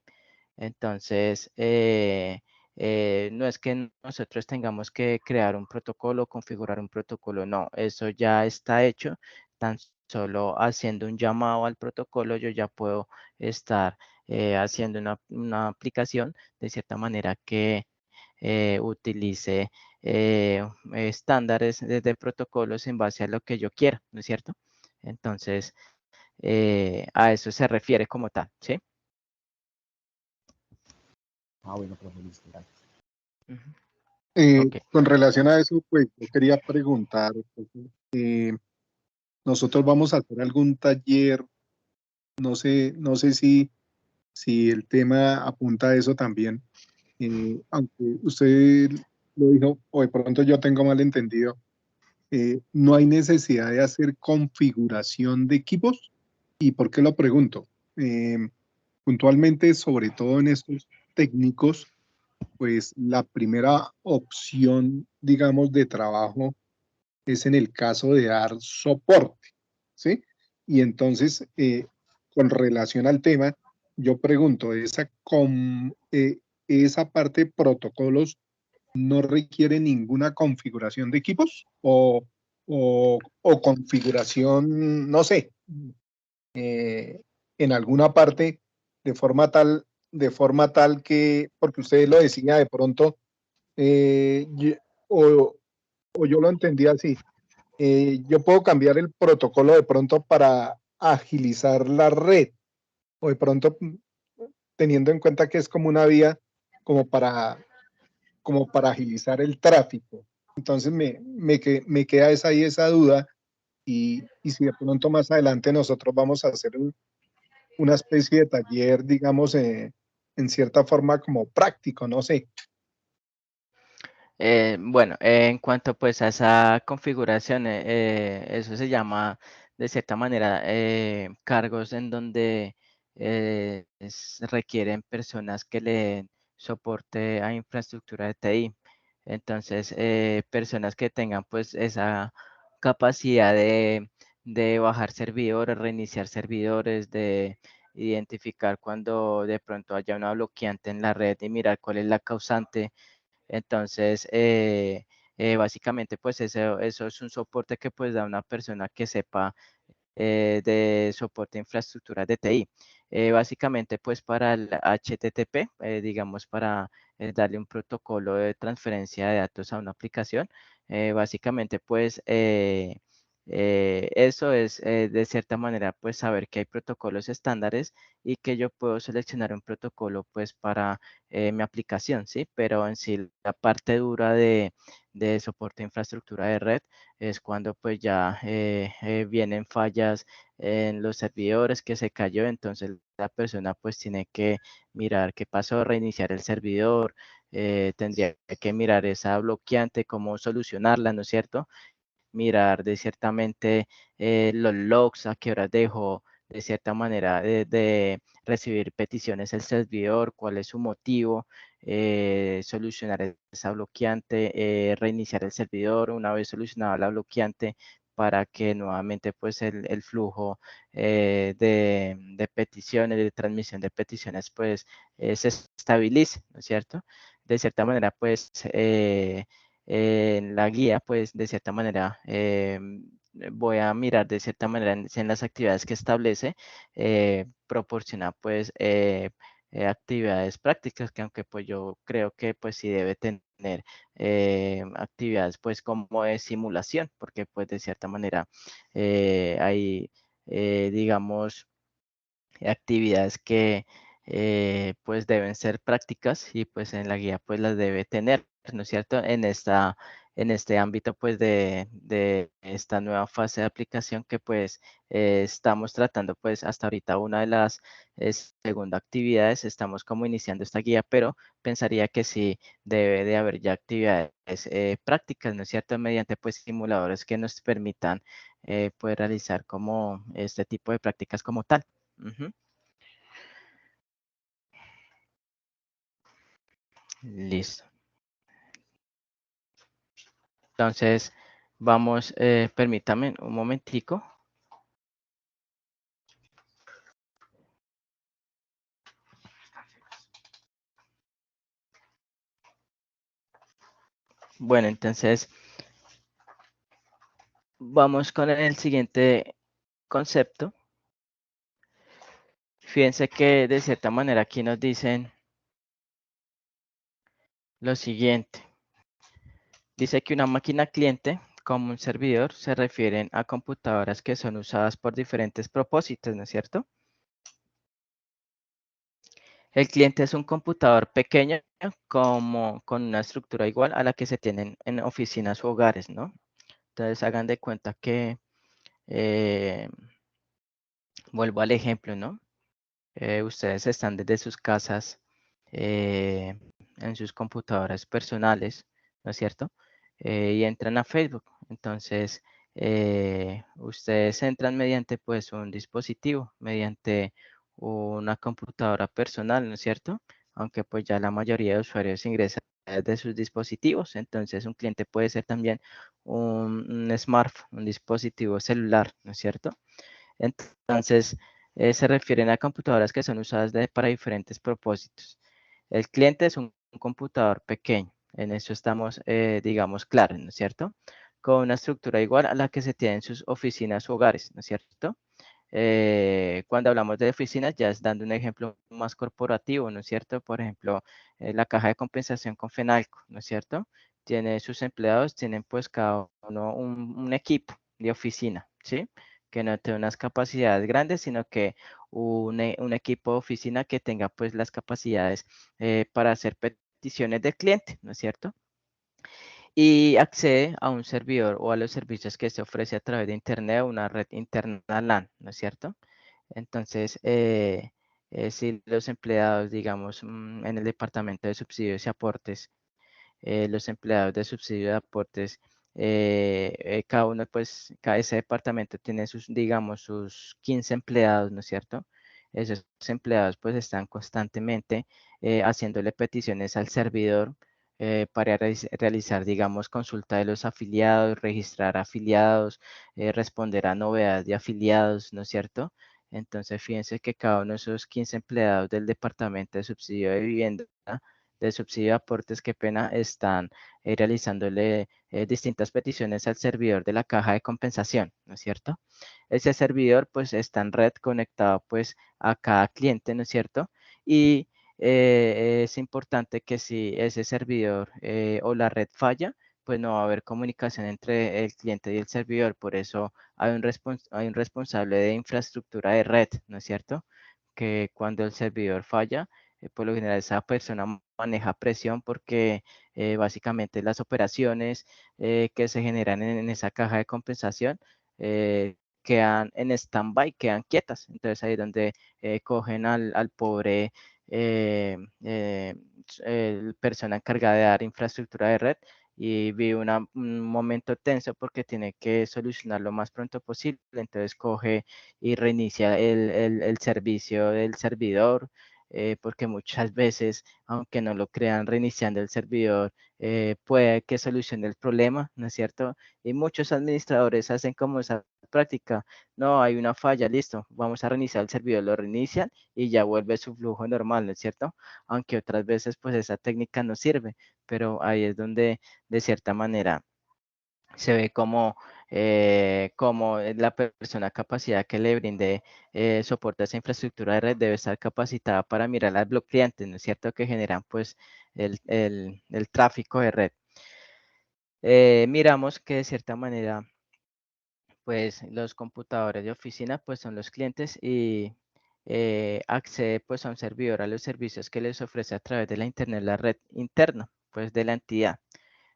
[SPEAKER 1] Entonces, no es que nosotros tengamos que crear un protocolo, configurar un protocolo, no, eso ya está hecho, tan solo haciendo un llamado al protocolo yo ya puedo estar haciendo una aplicación de cierta manera que utilice estándares de protocolos en base a lo que yo quiera, ¿no es cierto? Entonces, a eso se refiere como tal, ¿sí?
[SPEAKER 4] Bueno, profe, listo, gracias.
[SPEAKER 1] Ok.
[SPEAKER 5] Con relación a eso, pues yo quería preguntar, nosotros vamos a hacer algún taller, no sé si el tema apunta a eso también, aunque usted lo dijo, o de pronto yo tengo mal entendido, no hay necesidad de hacer configuración de equipos. ¿Y por qué lo pregunto? Puntualmente, sobre todo en estos técnicos, pues la primera opción, digamos, de trabajo es en el caso de dar soporte, ¿sí? Y entonces, con relación al tema, yo pregunto, ¿esa parte de protocolos no requiere ninguna configuración de equipos o configuración, no sé, en alguna parte de forma tal que, porque usted lo decía de pronto, o yo lo entendí así, yo puedo cambiar el protocolo de pronto para agilizar la red, o de pronto teniendo en cuenta que es como una vía como para agilizar el tráfico. Entonces me queda esa duda y si de pronto más adelante nosotros vamos a hacer una especie de taller, digamos, en cierta forma como práctico, no sé.
[SPEAKER 1] Bueno, en cuanto pues a esa configuración, eso se llama de cierta manera cargos en donde requieren personas que le den soporte a infraestructura de TI. Entonces, personas que tengan pues esa capacidad de bajar servidores, reiniciar servidores, de identificar cuando de pronto haya una bloqueante en la red y mirar cuál es la causante. Entonces, básicamente, pues eso es un soporte que pues da una persona que sepa de soporte a infraestructura de TI. Básicamente, pues para el HTTP, digamos, para darle un protocolo de transferencia de datos a una aplicación, básicamente, pues eso es de cierta manera, pues saber que hay protocolos estándares y que yo puedo seleccionar un protocolo, pues para mi aplicación, ¿sí? Pero en sí, la parte dura de soporte a infraestructura de red es cuando pues ya vienen fallas en los servidores que se cayó, entonces la persona pues tiene que mirar qué pasó, reiniciar el servidor, tendría que mirar esa bloqueante, cómo solucionarla, ¿no es cierto? Mirar de ciertamente los logs, a qué horas dejó de cierta manera de recibir peticiones el servidor, cuál es su motivo, solucionar esa bloqueante, reiniciar el servidor una vez solucionada la bloqueante para que nuevamente pues el flujo de peticiones, de transmisión de peticiones pues se estabilice, ¿no es cierto? De cierta manera pues en la guía, pues de cierta manera voy a mirar de cierta manera en las actividades que establece, proporciona pues actividades prácticas que aunque pues yo creo que pues sí debe tener actividades pues como de simulación, porque pues de cierta manera hay digamos actividades que pues deben ser prácticas y pues en la guía pues las debe tener, ¿no es cierto? En este ámbito pues de esta nueva fase de aplicación que pues estamos tratando pues hasta ahorita una de las segunda actividades, estamos como iniciando esta guía, pero pensaría que sí debe de haber ya actividades prácticas, ¿no es cierto? Mediante pues simuladores que nos permitan poder realizar como este tipo de prácticas como tal. Ujú. Listo. Entonces, vamos, permítame un momentico. Bueno, entonces, vamos con el siguiente concepto. Fíjense que de cierta manera aquí nos dicen lo siguiente. Dice que una máquina cliente como un servidor se refieren a computadoras que son usadas por diferentes propósitos, ¿no es cierto? El cliente es un computador pequeño como con una estructura igual a la que se tienen en oficinas o hogares, ¿no? Entonces hagan de cuenta que, vuelvo al ejemplo, ¿no? Ustedes están desde sus casas en sus computadoras personales, ¿no es cierto? Y entran a Facebook. Entonces, ustedes entran mediante pues un dispositivo, mediante una computadora personal, ¿no es cierto? Aunque pues ya la mayoría de usuarios ingresan de sus dispositivos. Entonces, un cliente puede ser también un smartphone, un dispositivo celular, ¿no es cierto? Entonces, se refieren a computadoras que son usadas para diferentes propósitos. El cliente es un computador pequeño, en eso estamos, digamos, claros, ¿no es cierto? Con una estructura igual a la que se tiene en sus oficinas o hogares, ¿no es cierto? Cuando hablamos de oficinas, ya es dando un ejemplo más corporativo, ¿no es cierto? Por ejemplo, la caja de compensación con Fenalco, ¿no es cierto? tiene sus empleados, tienen pues cada uno un equipo de oficina, ¿sí? Que no tiene unas capacidades grandes, sino que un equipo de oficina que tenga pues las capacidades para hacer peticiones del cliente, ¿no es cierto? Y accede a un servidor o a los servicios que se ofrece a través de Internet o una red interna LAN, ¿no es cierto? Entonces, si los empleados, digamos, en el departamento de subsidios y aportes, los empleados de subsidio de aportes, cada uno, pues, cada ese departamento tiene sus, digamos, sus 15 empleados, ¿no es cierto? Esos empleados, pues, están constantemente haciéndole peticiones al servidor para realizar, digamos, consulta de los afiliados, registrar afiliados, responder a novedades de afiliados, ¿no es cierto? Entonces, fíjense que cada uno de esos 15 empleados del departamento de subsidio de vivienda de subsidio de aportes, qué pena, están realizándole distintas peticiones al servidor de la caja de compensación, ¿no es cierto? Ese servidor pues está en red conectado pues a cada cliente, ¿no es cierto? Y es importante que si ese servidor o la red falla, pues no va a haber comunicación entre el cliente y el servidor, por eso hay hay un responsable de infraestructura de red, ¿no es cierto? Que cuando el servidor falla, por lo general esa persona maneja presión porque básicamente las operaciones que se generan en esa caja de compensación quedan en stand-by, quedan quietas. Entonces ahí es donde cogen al pobre persona encargada de dar infraestructura de red y vive un momento tenso porque tiene que solucionar lo más pronto posible. Entonces coge y reinicia el servicio del servidor, porque muchas veces, aunque no lo crean, reiniciando el servidor puede que solucione el problema, ¿no es cierto? Y muchos administradores hacen como esa práctica, no, hay una falla, listo, vamos a reiniciar el servidor, lo reinician y ya vuelve su flujo normal, ¿no es cierto? Aunque otras veces pues esa técnica no sirve, pero ahí es donde de cierta manera se ve como la persona capacidad que le brinde soporte a esa infraestructura de red debe estar capacitada para mirar al blog clientes, ¿no es cierto? Que generan pues el tráfico de red. Miramos que de cierta manera pues los computadores de oficina pues son los clientes y accede pues a un servidor a los servicios que les ofrece a través de la internet, la red interna pues de la entidad.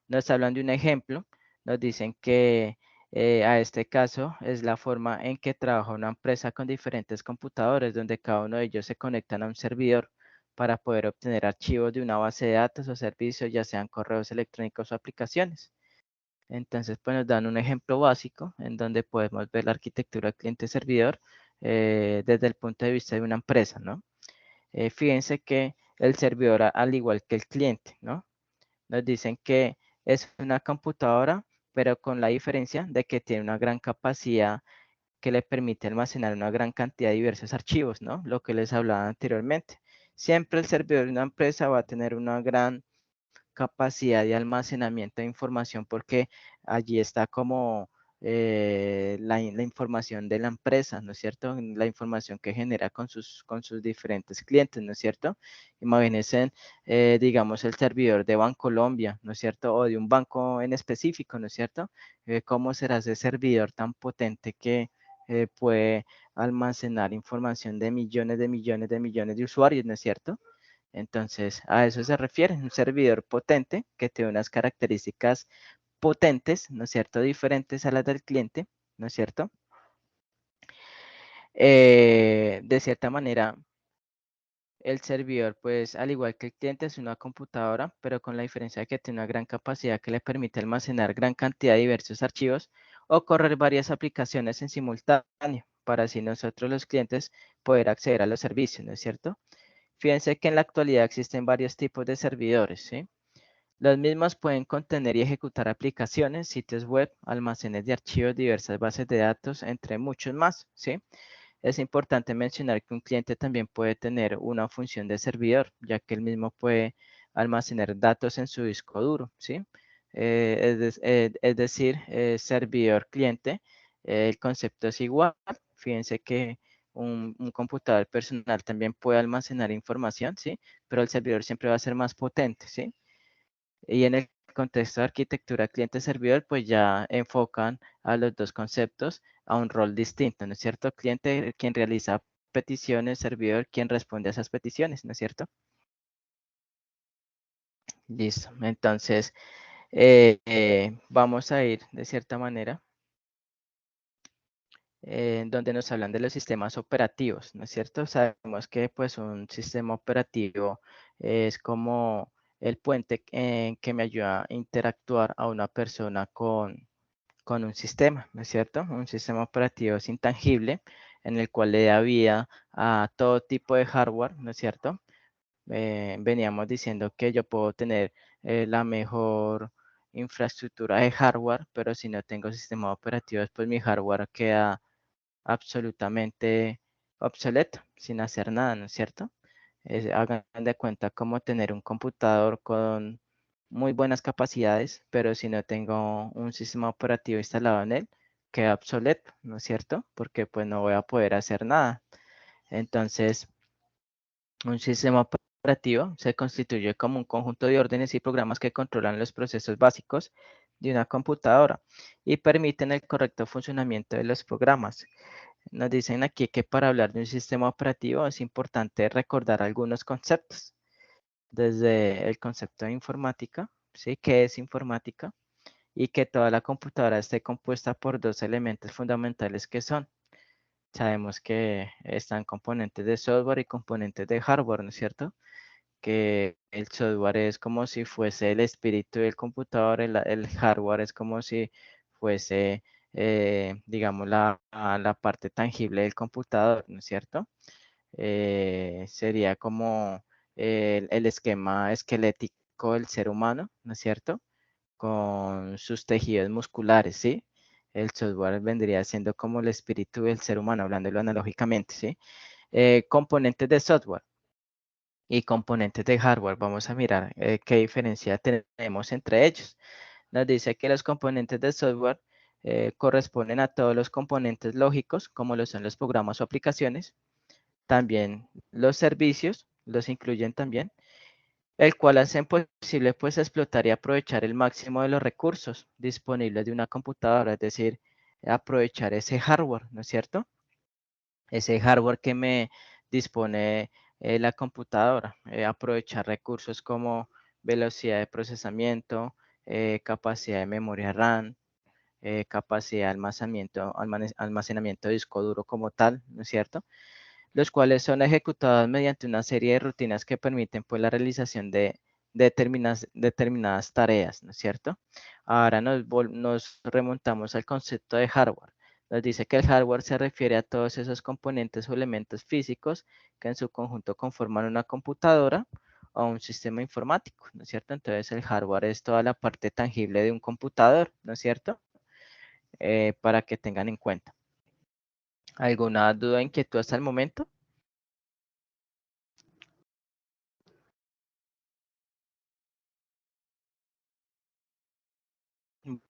[SPEAKER 1] Nos hablan de un ejemplo, nos dicen que a este caso es la forma en que trabaja una empresa con diferentes computadores, donde cada uno de ellos se conectan a un servidor para poder obtener archivos de una base de datos o servicios, ya sean correos electrónicos o aplicaciones. Entonces, pues nos dan un ejemplo básico en donde podemos ver la arquitectura cliente-servidor desde el punto de vista de una empresa, ¿no? Fíjense que el servidor, al igual que el cliente, ¿no? Nos dicen que es una computadora, pero con la diferencia de que tiene una gran capacidad que le permite almacenar una gran cantidad de diversos archivos, ¿no? Lo que les hablaba anteriormente. Siempre el servidor de una empresa va a tener una gran capacidad de almacenamiento de información porque allí está como la información de la empresa, ¿no es cierto? La información que genera con sus diferentes clientes, ¿no es cierto? Imagínense, digamos, el servidor de Bancolombia, ¿no es cierto? O de un banco en específico, ¿no es cierto? ¿Cómo será ese servidor tan potente que puede almacenar información de millones de millones de millones de usuarios, ¿no es cierto? Entonces, a eso se refiere, un servidor potente que tiene unas características potentes, ¿no es cierto? Diferentes a las del cliente, ¿no es cierto? De cierta manera, el servidor, pues, al igual que el cliente, es una computadora, pero con la diferencia de que tiene una gran capacidad que le permite almacenar gran cantidad de diversos archivos o correr varias aplicaciones en simultáneo, para así nosotros los clientes poder acceder a los servicios, ¿no es cierto? Fíjense que en la actualidad existen varios tipos de servidores, ¿sí? Los mismos pueden contener y ejecutar aplicaciones, sitios web, almacenes de archivos, diversas bases de datos, entre muchos más, ¿sí? Es importante mencionar que un cliente también puede tener una función de servidor, ya que él mismo puede almacenar datos en su disco duro, ¿sí? Es decir, servidor cliente, el concepto es igual. Fíjense que un computador personal también puede almacenar información, ¿sí? Pero el servidor siempre va a ser más potente, ¿sí? Y en el contexto de arquitectura cliente-servidor, pues ya enfocan a los dos conceptos a un rol distinto, ¿no es cierto? Cliente, quien realiza peticiones, servidor, quien responde a esas peticiones, ¿no es cierto? Listo. Entonces, vamos a ir de cierta manera donde nos hablan de los sistemas operativos, ¿no es cierto? Sabemos que pues un sistema operativo es como el puente que me ayuda a interactuar a una persona con un sistema, ¿no es cierto? Un sistema operativo es intangible en el cual le da vida a todo tipo de hardware, ¿no es cierto? Veníamos diciendo que yo puedo tener la mejor infraestructura de hardware, pero si no tengo sistema operativo, pues mi hardware queda absolutamente obsoleto, sin hacer nada, ¿no es cierto? Hagan de cuenta como tener un computador con muy buenas capacidades, pero si no tengo un sistema operativo instalado en él, queda obsoleto, ¿no es cierto? Porque pues no voy a poder hacer nada. Entonces, un sistema operativo se constituye como un conjunto de órdenes y programas que controlan los procesos básicos de una computadora y permiten el correcto funcionamiento de los programas. Nos dicen aquí que para hablar de un sistema operativo es importante recordar algunos conceptos, desde el concepto de informática, ¿sí? ¿Qué es informática? Y que toda la computadora esté compuesta por dos elementos fundamentales que son. Sabemos que están componentes de software y componentes de hardware, ¿no es cierto? Que el software es como si fuese el espíritu del computador, el hardware es como si fuese, digamos, la parte tangible del computador, ¿no es cierto? Sería como el esquema esquelético del ser humano, ¿no es cierto? Con sus tejidos musculares, ¿sí? El software vendría siendo como el espíritu del ser humano, hablándolo analógicamente, ¿sí? Componentes de software y componentes de hardware. Vamos a mirar qué diferencia tenemos entre ellos. Nos dice que los componentes de software corresponden a todos los componentes lógicos, como lo son los programas o aplicaciones. También los servicios los incluyen también, el cual hacen posible pues explotar y aprovechar el máximo de los recursos disponibles de una computadora, es decir, aprovechar ese hardware, ¿no es cierto? Ese hardware que me dispone la computadora, aprovechar recursos como velocidad de procesamiento, capacidad de memoria RAM, capacidad de almacenamiento de disco duro como tal, ¿no es cierto? Los cuales son ejecutados mediante una serie de rutinas que permiten pues la realización de determinadas tareas, ¿no es cierto? Ahora nos remontamos al concepto de hardware. Nos dice que el hardware se refiere a todos esos componentes o elementos físicos que en su conjunto conforman una computadora o un sistema informático, ¿no es cierto? Entonces el hardware es toda la parte tangible de un computador, ¿no es cierto? Para que tengan en cuenta. ¿Alguna duda, inquietud hasta el momento?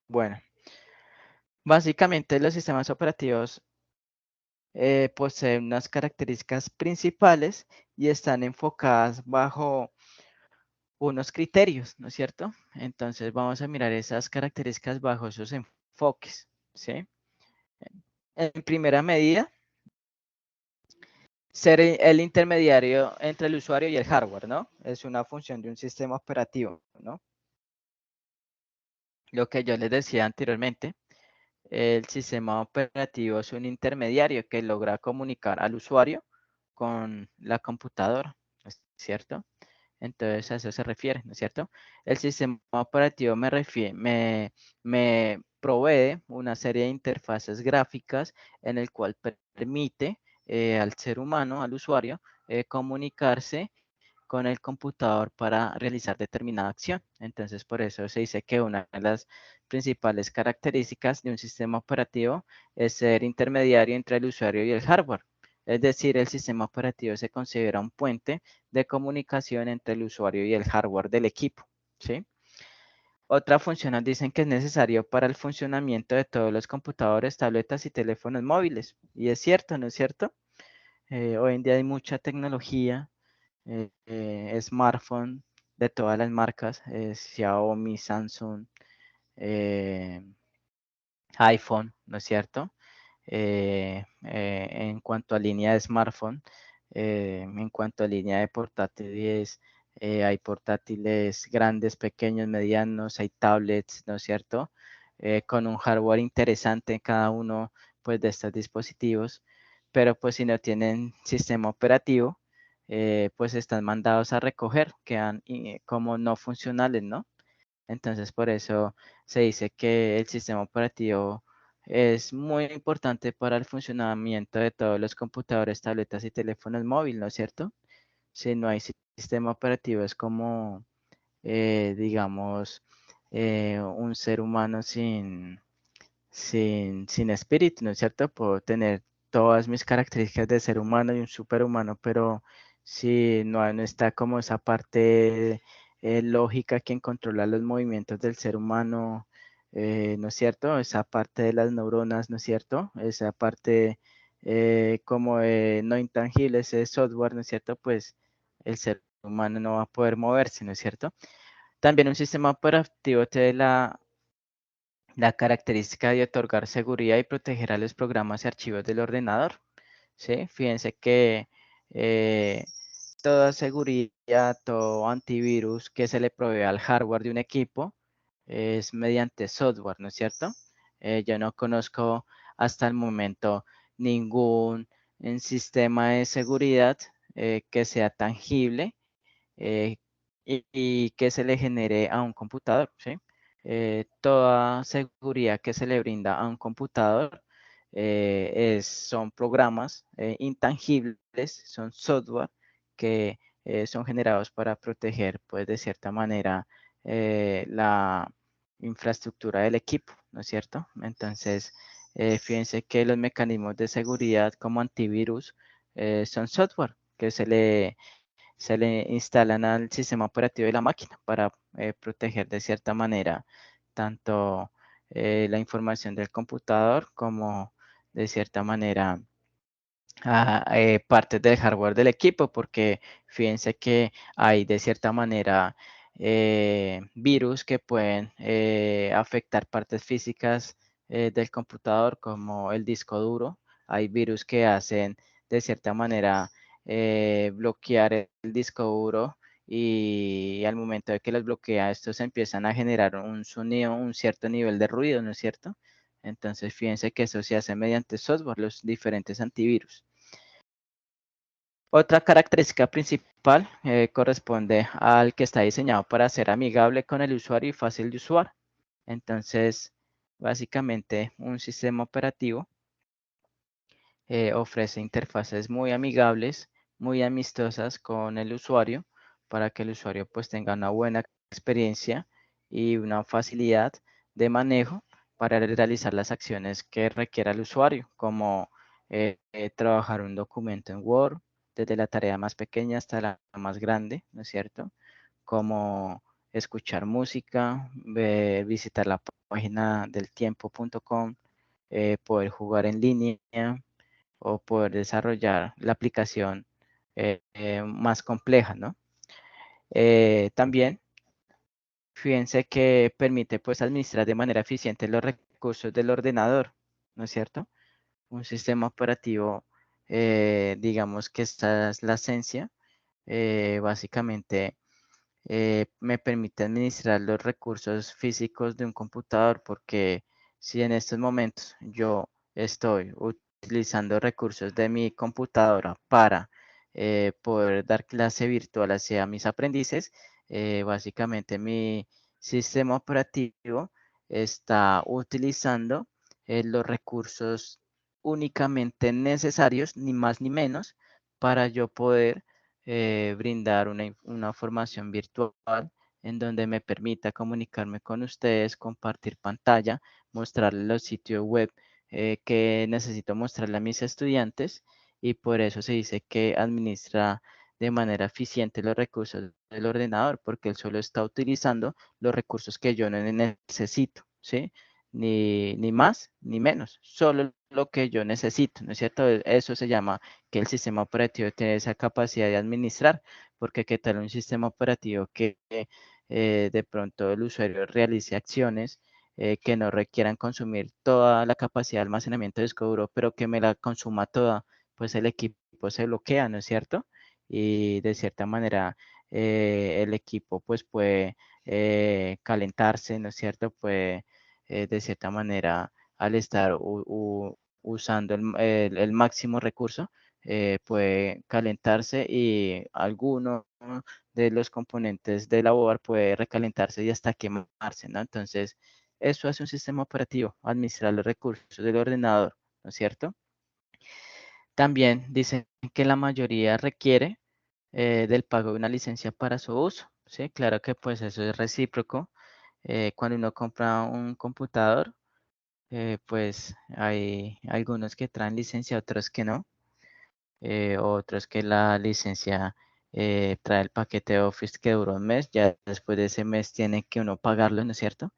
[SPEAKER 1] Bueno, básicamente los sistemas operativos poseen unas características principales y están enfocadas bajo unos criterios, ¿no es cierto? Entonces vamos a mirar esas características bajo esos enfoques, ¿sí? En primera medida, ser el intermediario entre el usuario y el hardware, ¿no? Es una función de un sistema operativo, ¿no? Lo que yo les decía anteriormente, el sistema operativo es un intermediario que logra comunicar al usuario con la computadora, ¿no es cierto? Entonces a eso se refiere, ¿no es cierto? El sistema operativo me provee una serie de interfaces gráficas en el cual permite al ser humano, al usuario, comunicarse con el computador para realizar determinada acción. Entonces, por eso se dice que una de las principales características de un sistema operativo es ser intermediario entre el usuario y el hardware. Es decir, el sistema operativo se considera un puente de comunicación entre el usuario y el hardware del equipo, ¿sí? Otra función nos dicen que es necesario para el funcionamiento de todos los computadores, tabletas y teléfonos móviles. Y es cierto, ¿no es cierto? Hoy en día hay mucha tecnología, smartphone, de todas las marcas, Xiaomi, Samsung, iPhone, ¿no es cierto? En cuanto a línea de smartphone, en cuanto a línea de portátiles, hay portátiles grandes, pequeños, medianos, hay tablets, ¿no es cierto? Con un hardware interesante en cada uno pues, de estos dispositivos, pero pues si no tienen sistema operativo, pues están mandados a recoger, quedan como no funcionales, ¿no? Entonces, por eso se dice que el sistema operativo es muy importante para el funcionamiento de todos los computadores, tabletas y teléfonos móviles, ¿no es cierto? Si no hay sistema operativo, es como, digamos, un ser humano sin espíritu, ¿no es cierto? Puedo tener todas mis características de ser humano y un superhumano, pero si no está como esa parte lógica quien controla los movimientos del ser humano, ¿no es cierto? Esa parte de las neuronas, ¿no es cierto? Esa parte como no intangible, ese software, ¿no es cierto? Pues el ser humano no va a poder moverse, ¿no es cierto? También un sistema operativo te da la característica de otorgar seguridad y proteger a los programas y archivos del ordenador. ¿Sí? Fíjense que eh, toda seguridad, todo antivirus que se le provee al hardware de un equipo es mediante software, ¿no es cierto? Yo no conozco hasta el momento ningún sistema de seguridad que sea tangible eh, y que se le genere a un computador, ¿sí? Toda seguridad que se le brinda a un computador son programas intangibles, son software que son generados para proteger, pues, de cierta manera, la infraestructura del equipo, ¿no es cierto? Entonces, fíjense que los mecanismos de seguridad como antivirus son software que se le instalan al sistema operativo de la máquina para proteger de cierta manera tanto la información del computador como de cierta manera partes del hardware del equipo, porque fíjense que hay de cierta manera virus que pueden afectar partes físicas del computador como el disco duro. Hay virus que hacen de cierta manera bloquear el disco duro y al momento de que los bloquea, estos empiezan a generar un sonido, un cierto nivel de ruido, ¿no es cierto? Entonces, fíjense que eso se hace mediante software, los diferentes antivirus. Otra característica principal corresponde al que está diseñado para ser amigable con el usuario y fácil de usar. Entonces, básicamente, un sistema operativo ofrece interfaces muy amigables, muy amistosas con el usuario, para que el usuario pues tenga una buena experiencia y una facilidad de manejo para realizar las acciones que requiera el usuario, como trabajar un documento en Word, desde la tarea más pequeña hasta la más grande, ¿no es cierto? Como escuchar música, visitar la página del tiempo.com, poder jugar en línea, o poder desarrollar la aplicación más compleja, ¿no? También, fíjense que permite pues administrar de manera eficiente los recursos del ordenador, ¿no es cierto? Un sistema operativo, digamos que esta es la esencia, básicamente me permite administrar los recursos físicos de un computador, porque si en estos momentos yo estoy utilizando recursos de mi computadora para poder dar clase virtual hacia mis aprendices, básicamente mi sistema operativo está utilizando los recursos únicamente necesarios, ni más ni menos, para yo poder brindar una formación virtual en donde me permita comunicarme con ustedes, compartir pantalla, mostrarles los sitios web que necesito mostrarle a mis estudiantes, y por eso se dice que administra de manera eficiente los recursos del ordenador, porque él solo está utilizando los recursos que yo no necesito, ¿sí? ni más ni menos, solo lo que yo necesito, ¿no es cierto? Eso se llama que el sistema operativo tiene esa capacidad de administrar, porque qué tal un sistema operativo que de pronto el usuario realice acciones que no requieran consumir toda la capacidad de almacenamiento de disco duro, pero que me la consuma toda, pues el equipo se bloquea, ¿no es cierto? Y de cierta manera el equipo pues puede calentarse, ¿no es cierto? Puede de cierta manera al estar usando el máximo recurso, puede calentarse y alguno de los componentes de la board puede recalentarse y hasta quemarse, ¿no? Entonces, eso hace un sistema operativo, administrar los recursos del ordenador, ¿no es cierto? También dicen que la mayoría requiere del pago de una licencia para su uso, ¿sí? Claro que pues eso es recíproco. Cuando uno compra un computador, pues hay algunos que traen licencia, otros que no. Otros que la licencia trae el paquete de Office que dura un mes, ya después de ese mes tiene que uno pagarlo, ¿no es cierto?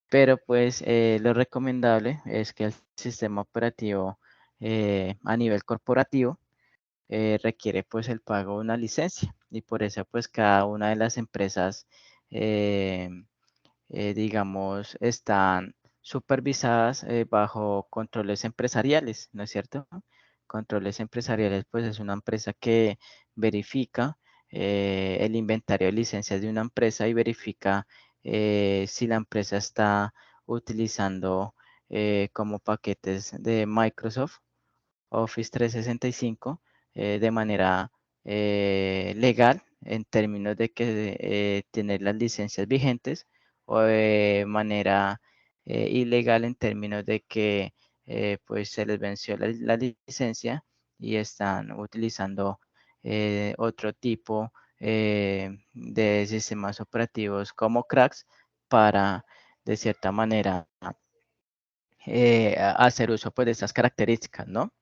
[SPEAKER 1] Pero pues lo recomendable es que el sistema operativo a nivel corporativo requiere pues el pago de una licencia y por eso pues cada una de las empresas eh, digamos están supervisadas bajo controles empresariales, ¿no es cierto? Controles empresariales pues es una empresa que verifica el inventario de licencias de una empresa y verifica si la empresa está utilizando como paquetes de Microsoft Office 365 de manera legal en términos de que tener las licencias vigentes o de manera ilegal en términos de que pues se les venció la licencia y están utilizando otro tipo de sistemas operativos como cracks para de cierta manera hacer uso pues de estas características, ¿no?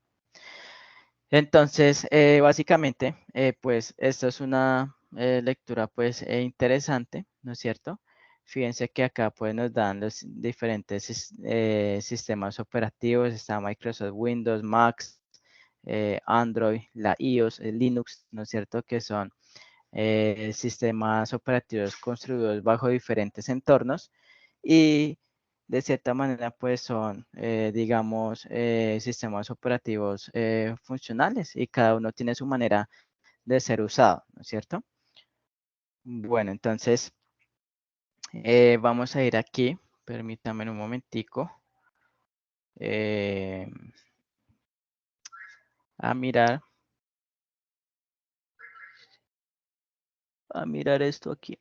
[SPEAKER 1] Entonces, básicamente, pues esto es una lectura pues interesante, ¿no es cierto? Fíjense que acá pues nos dan los diferentes sistemas operativos, está Microsoft Windows, Mac, Android, la iOS, Linux, ¿no es cierto? Que son sistemas operativos construidos bajo diferentes entornos y de cierta manera pues son, digamos, sistemas operativos funcionales y cada uno tiene su manera de ser usado, ¿no es cierto? Bueno, entonces vamos a ir aquí, permítame un momentico, eh, a mirar esto aquí.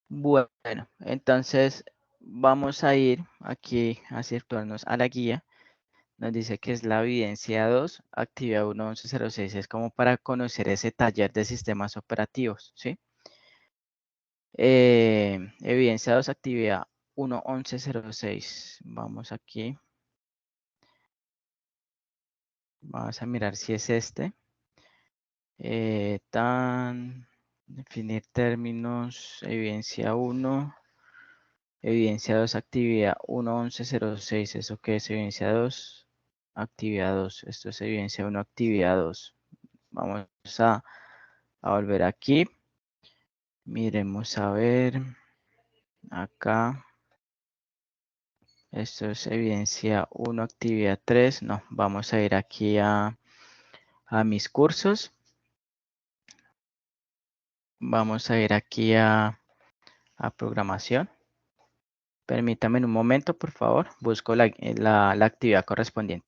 [SPEAKER 1] Bueno, entonces vamos a ir aquí a situarnos a la guía. Nos dice que es la evidencia 2, actividad 1.11.06. Es como para conocer ese taller de sistemas operativos, ¿sí? Evidencia 2, actividad 1.11.06. Vamos aquí. Vamos a mirar si es este. Definir términos, evidencia 1. Evidencia 2, actividad 1.11.06. ¿Eso qué es evidencia 2? Actividad 2. Esto es evidencia 1, actividad 2. Vamos a volver aquí. Miremos a ver. Acá. Esto es evidencia 1, actividad 3. No, vamos a ir aquí a mis cursos. Vamos a ir aquí a programación. Permítame un momento, por favor. Busco la actividad correspondiente.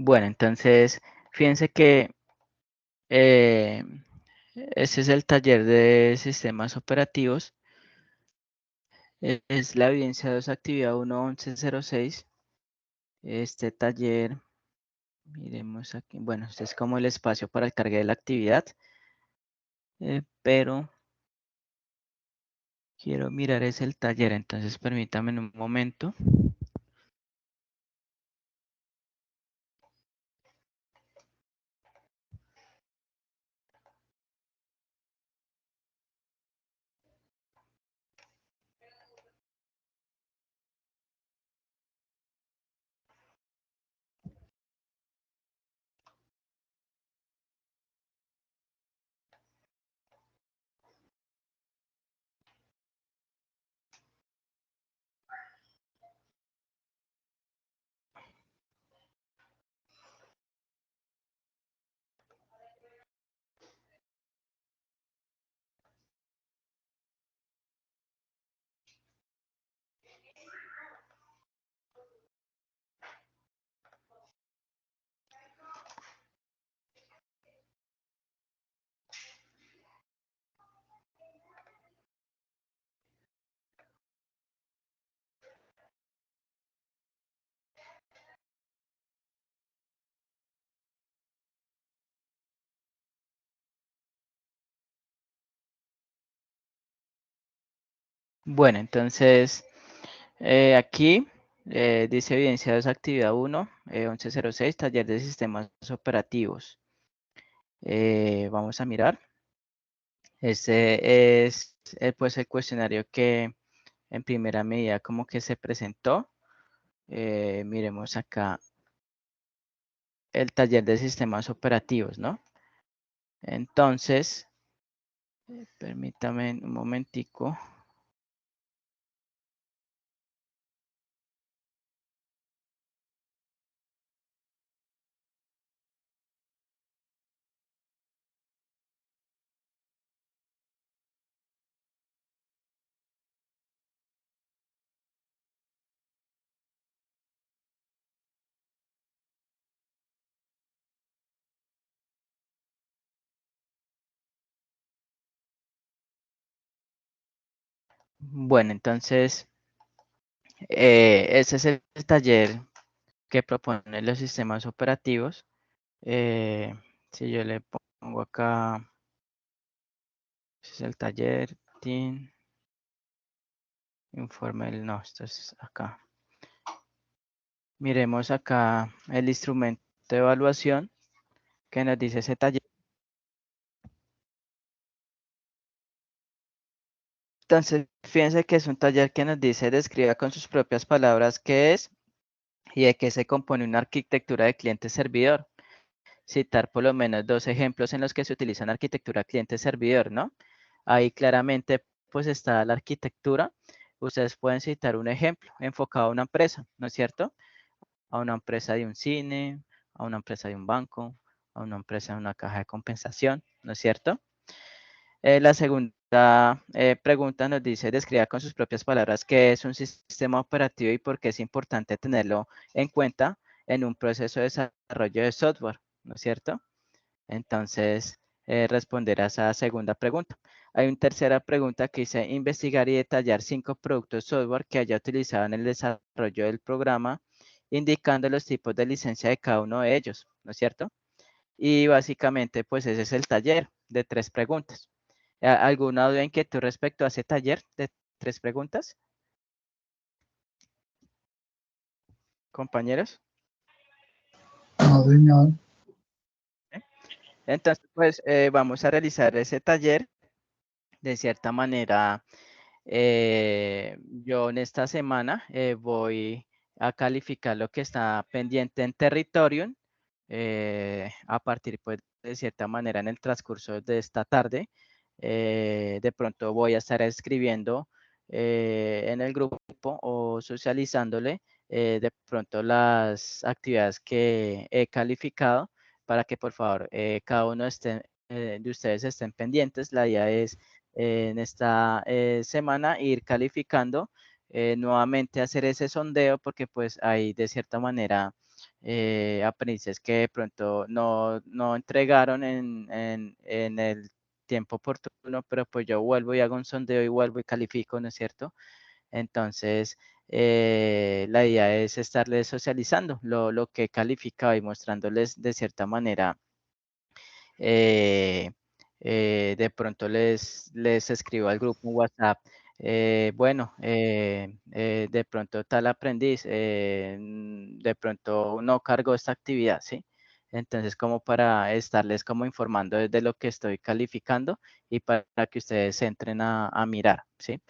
[SPEAKER 1] Bueno, entonces, fíjense que ese es el taller de sistemas operativos. Es la evidencia 2, actividad 1.1106. Este taller, miremos aquí, bueno, este es como el espacio para el cargue de la actividad, pero quiero mirar es el taller, entonces permítame un momento. Bueno, entonces aquí dice evidenciados actividad 1, 1106, taller de sistemas operativos. Vamos a mirar. Este es pues el cuestionario que en primera medida como que se presentó. Miremos acá el taller de sistemas operativos, ¿no? Entonces, permítame un momentico. Bueno, entonces, ese es el taller que propone los sistemas operativos. Si yo le pongo acá, ese es el taller, team, informe, no, esto es acá. Miremos acá el instrumento de evaluación que nos dice ese taller. Entonces, fíjense que es un taller que nos dice, describa con sus propias palabras qué es y de qué se compone una arquitectura de cliente-servidor. Citar por lo menos 2 ejemplos en los que se utiliza una arquitectura cliente-servidor, ¿no? Ahí claramente pues está la arquitectura. Ustedes pueden citar un ejemplo enfocado a una empresa, ¿no es cierto? A una empresa de un cine, a una empresa de un banco, a una empresa de una caja de compensación, ¿no es cierto? La segunda pregunta nos dice, describa con sus propias palabras qué es un sistema operativo y por qué es importante tenerlo en cuenta en un proceso de desarrollo de software, ¿no es cierto? Entonces, responder a esa segunda pregunta. Hay una tercera pregunta que dice, investigar y detallar 5 productos software que haya utilizado en el desarrollo del programa, indicando los tipos de licencia de cada uno de ellos, ¿no es cierto? Y básicamente, pues ese es el taller de 3 preguntas. ¿Alguna duda, inquietud respecto a ese taller de 3 preguntas? Compañeros.
[SPEAKER 3] No, señor.
[SPEAKER 1] Entonces, pues vamos a realizar ese taller. De cierta manera, yo en esta semana voy a calificar lo que está pendiente en Territorium. A partir, pues, de cierta manera en el transcurso de esta tarde, de pronto voy a estar escribiendo en el grupo o socializándole de pronto las actividades que he calificado para que por favor cada uno de ustedes estén pendientes. La idea es en esta semana ir calificando, nuevamente hacer ese sondeo porque pues ahí de cierta manera aprendices que de pronto no entregaron en el tiempo oportuno, pero pues yo vuelvo y hago un sondeo y vuelvo y califico, ¿no es cierto? Entonces, la idea es estarles socializando lo que he calificado y mostrándoles de cierta manera. De pronto les escribo al grupo WhatsApp. Bueno, de pronto tal aprendiz, de pronto no cargo esta actividad, ¿sí? Entonces, como para estarles como informando de lo que estoy calificando y para que ustedes entren a mirar, ¿sí?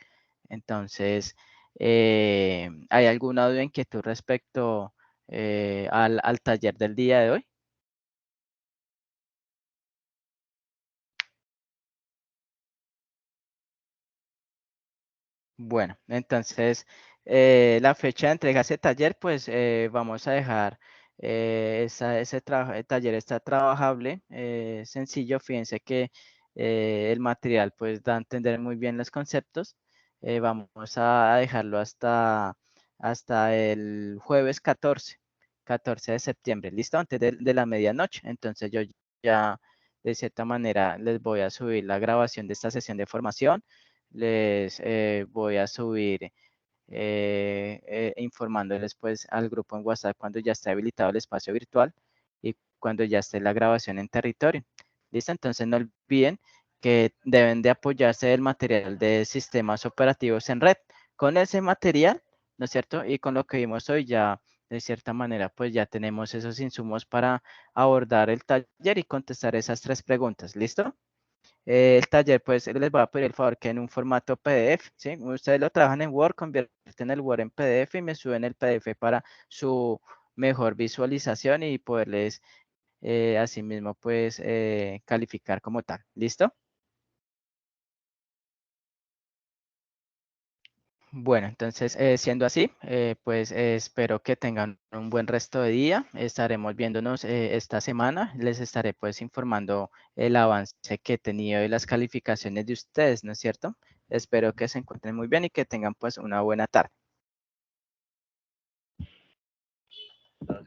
[SPEAKER 1] Entonces, ¿hay alguna duda, inquietud respecto al taller del día de hoy? Bueno, entonces la fecha de entrega a ese taller, pues vamos a dejar ese taller está trabajable, sencillo. Fíjense que el material pues da a entender muy bien los conceptos. Vamos a dejarlo hasta el jueves 14 de septiembre, ¿listo? Antes de la medianoche. Entonces yo ya de cierta manera les voy a subir la grabación de esta sesión de formación. Les voy a subir informándoles pues al grupo en WhatsApp cuando ya esté habilitado el espacio virtual y cuando ya esté la grabación en territorio. ¿Listo? Entonces no olviden que deben de apoyarse del material de sistemas operativos en red. Con ese material, ¿no es cierto? Y con lo que vimos hoy ya de cierta manera pues ya tenemos esos insumos para abordar el taller y contestar esas 3 preguntas. ¿Listo? El taller, pues les voy a pedir el favor que en un formato PDF, ¿sí? Ustedes lo trabajan en Word, convierten el Word en PDF y me suben el PDF para su mejor visualización y poderles asimismo pues calificar como tal. ¿Listo? Bueno, entonces siendo así, pues espero que tengan un buen resto de día. Estaremos viéndonos esta semana. Les estaré pues informando el avance que he tenido y las calificaciones de ustedes, ¿no es cierto? Espero que se encuentren muy bien y que tengan pues una buena tarde.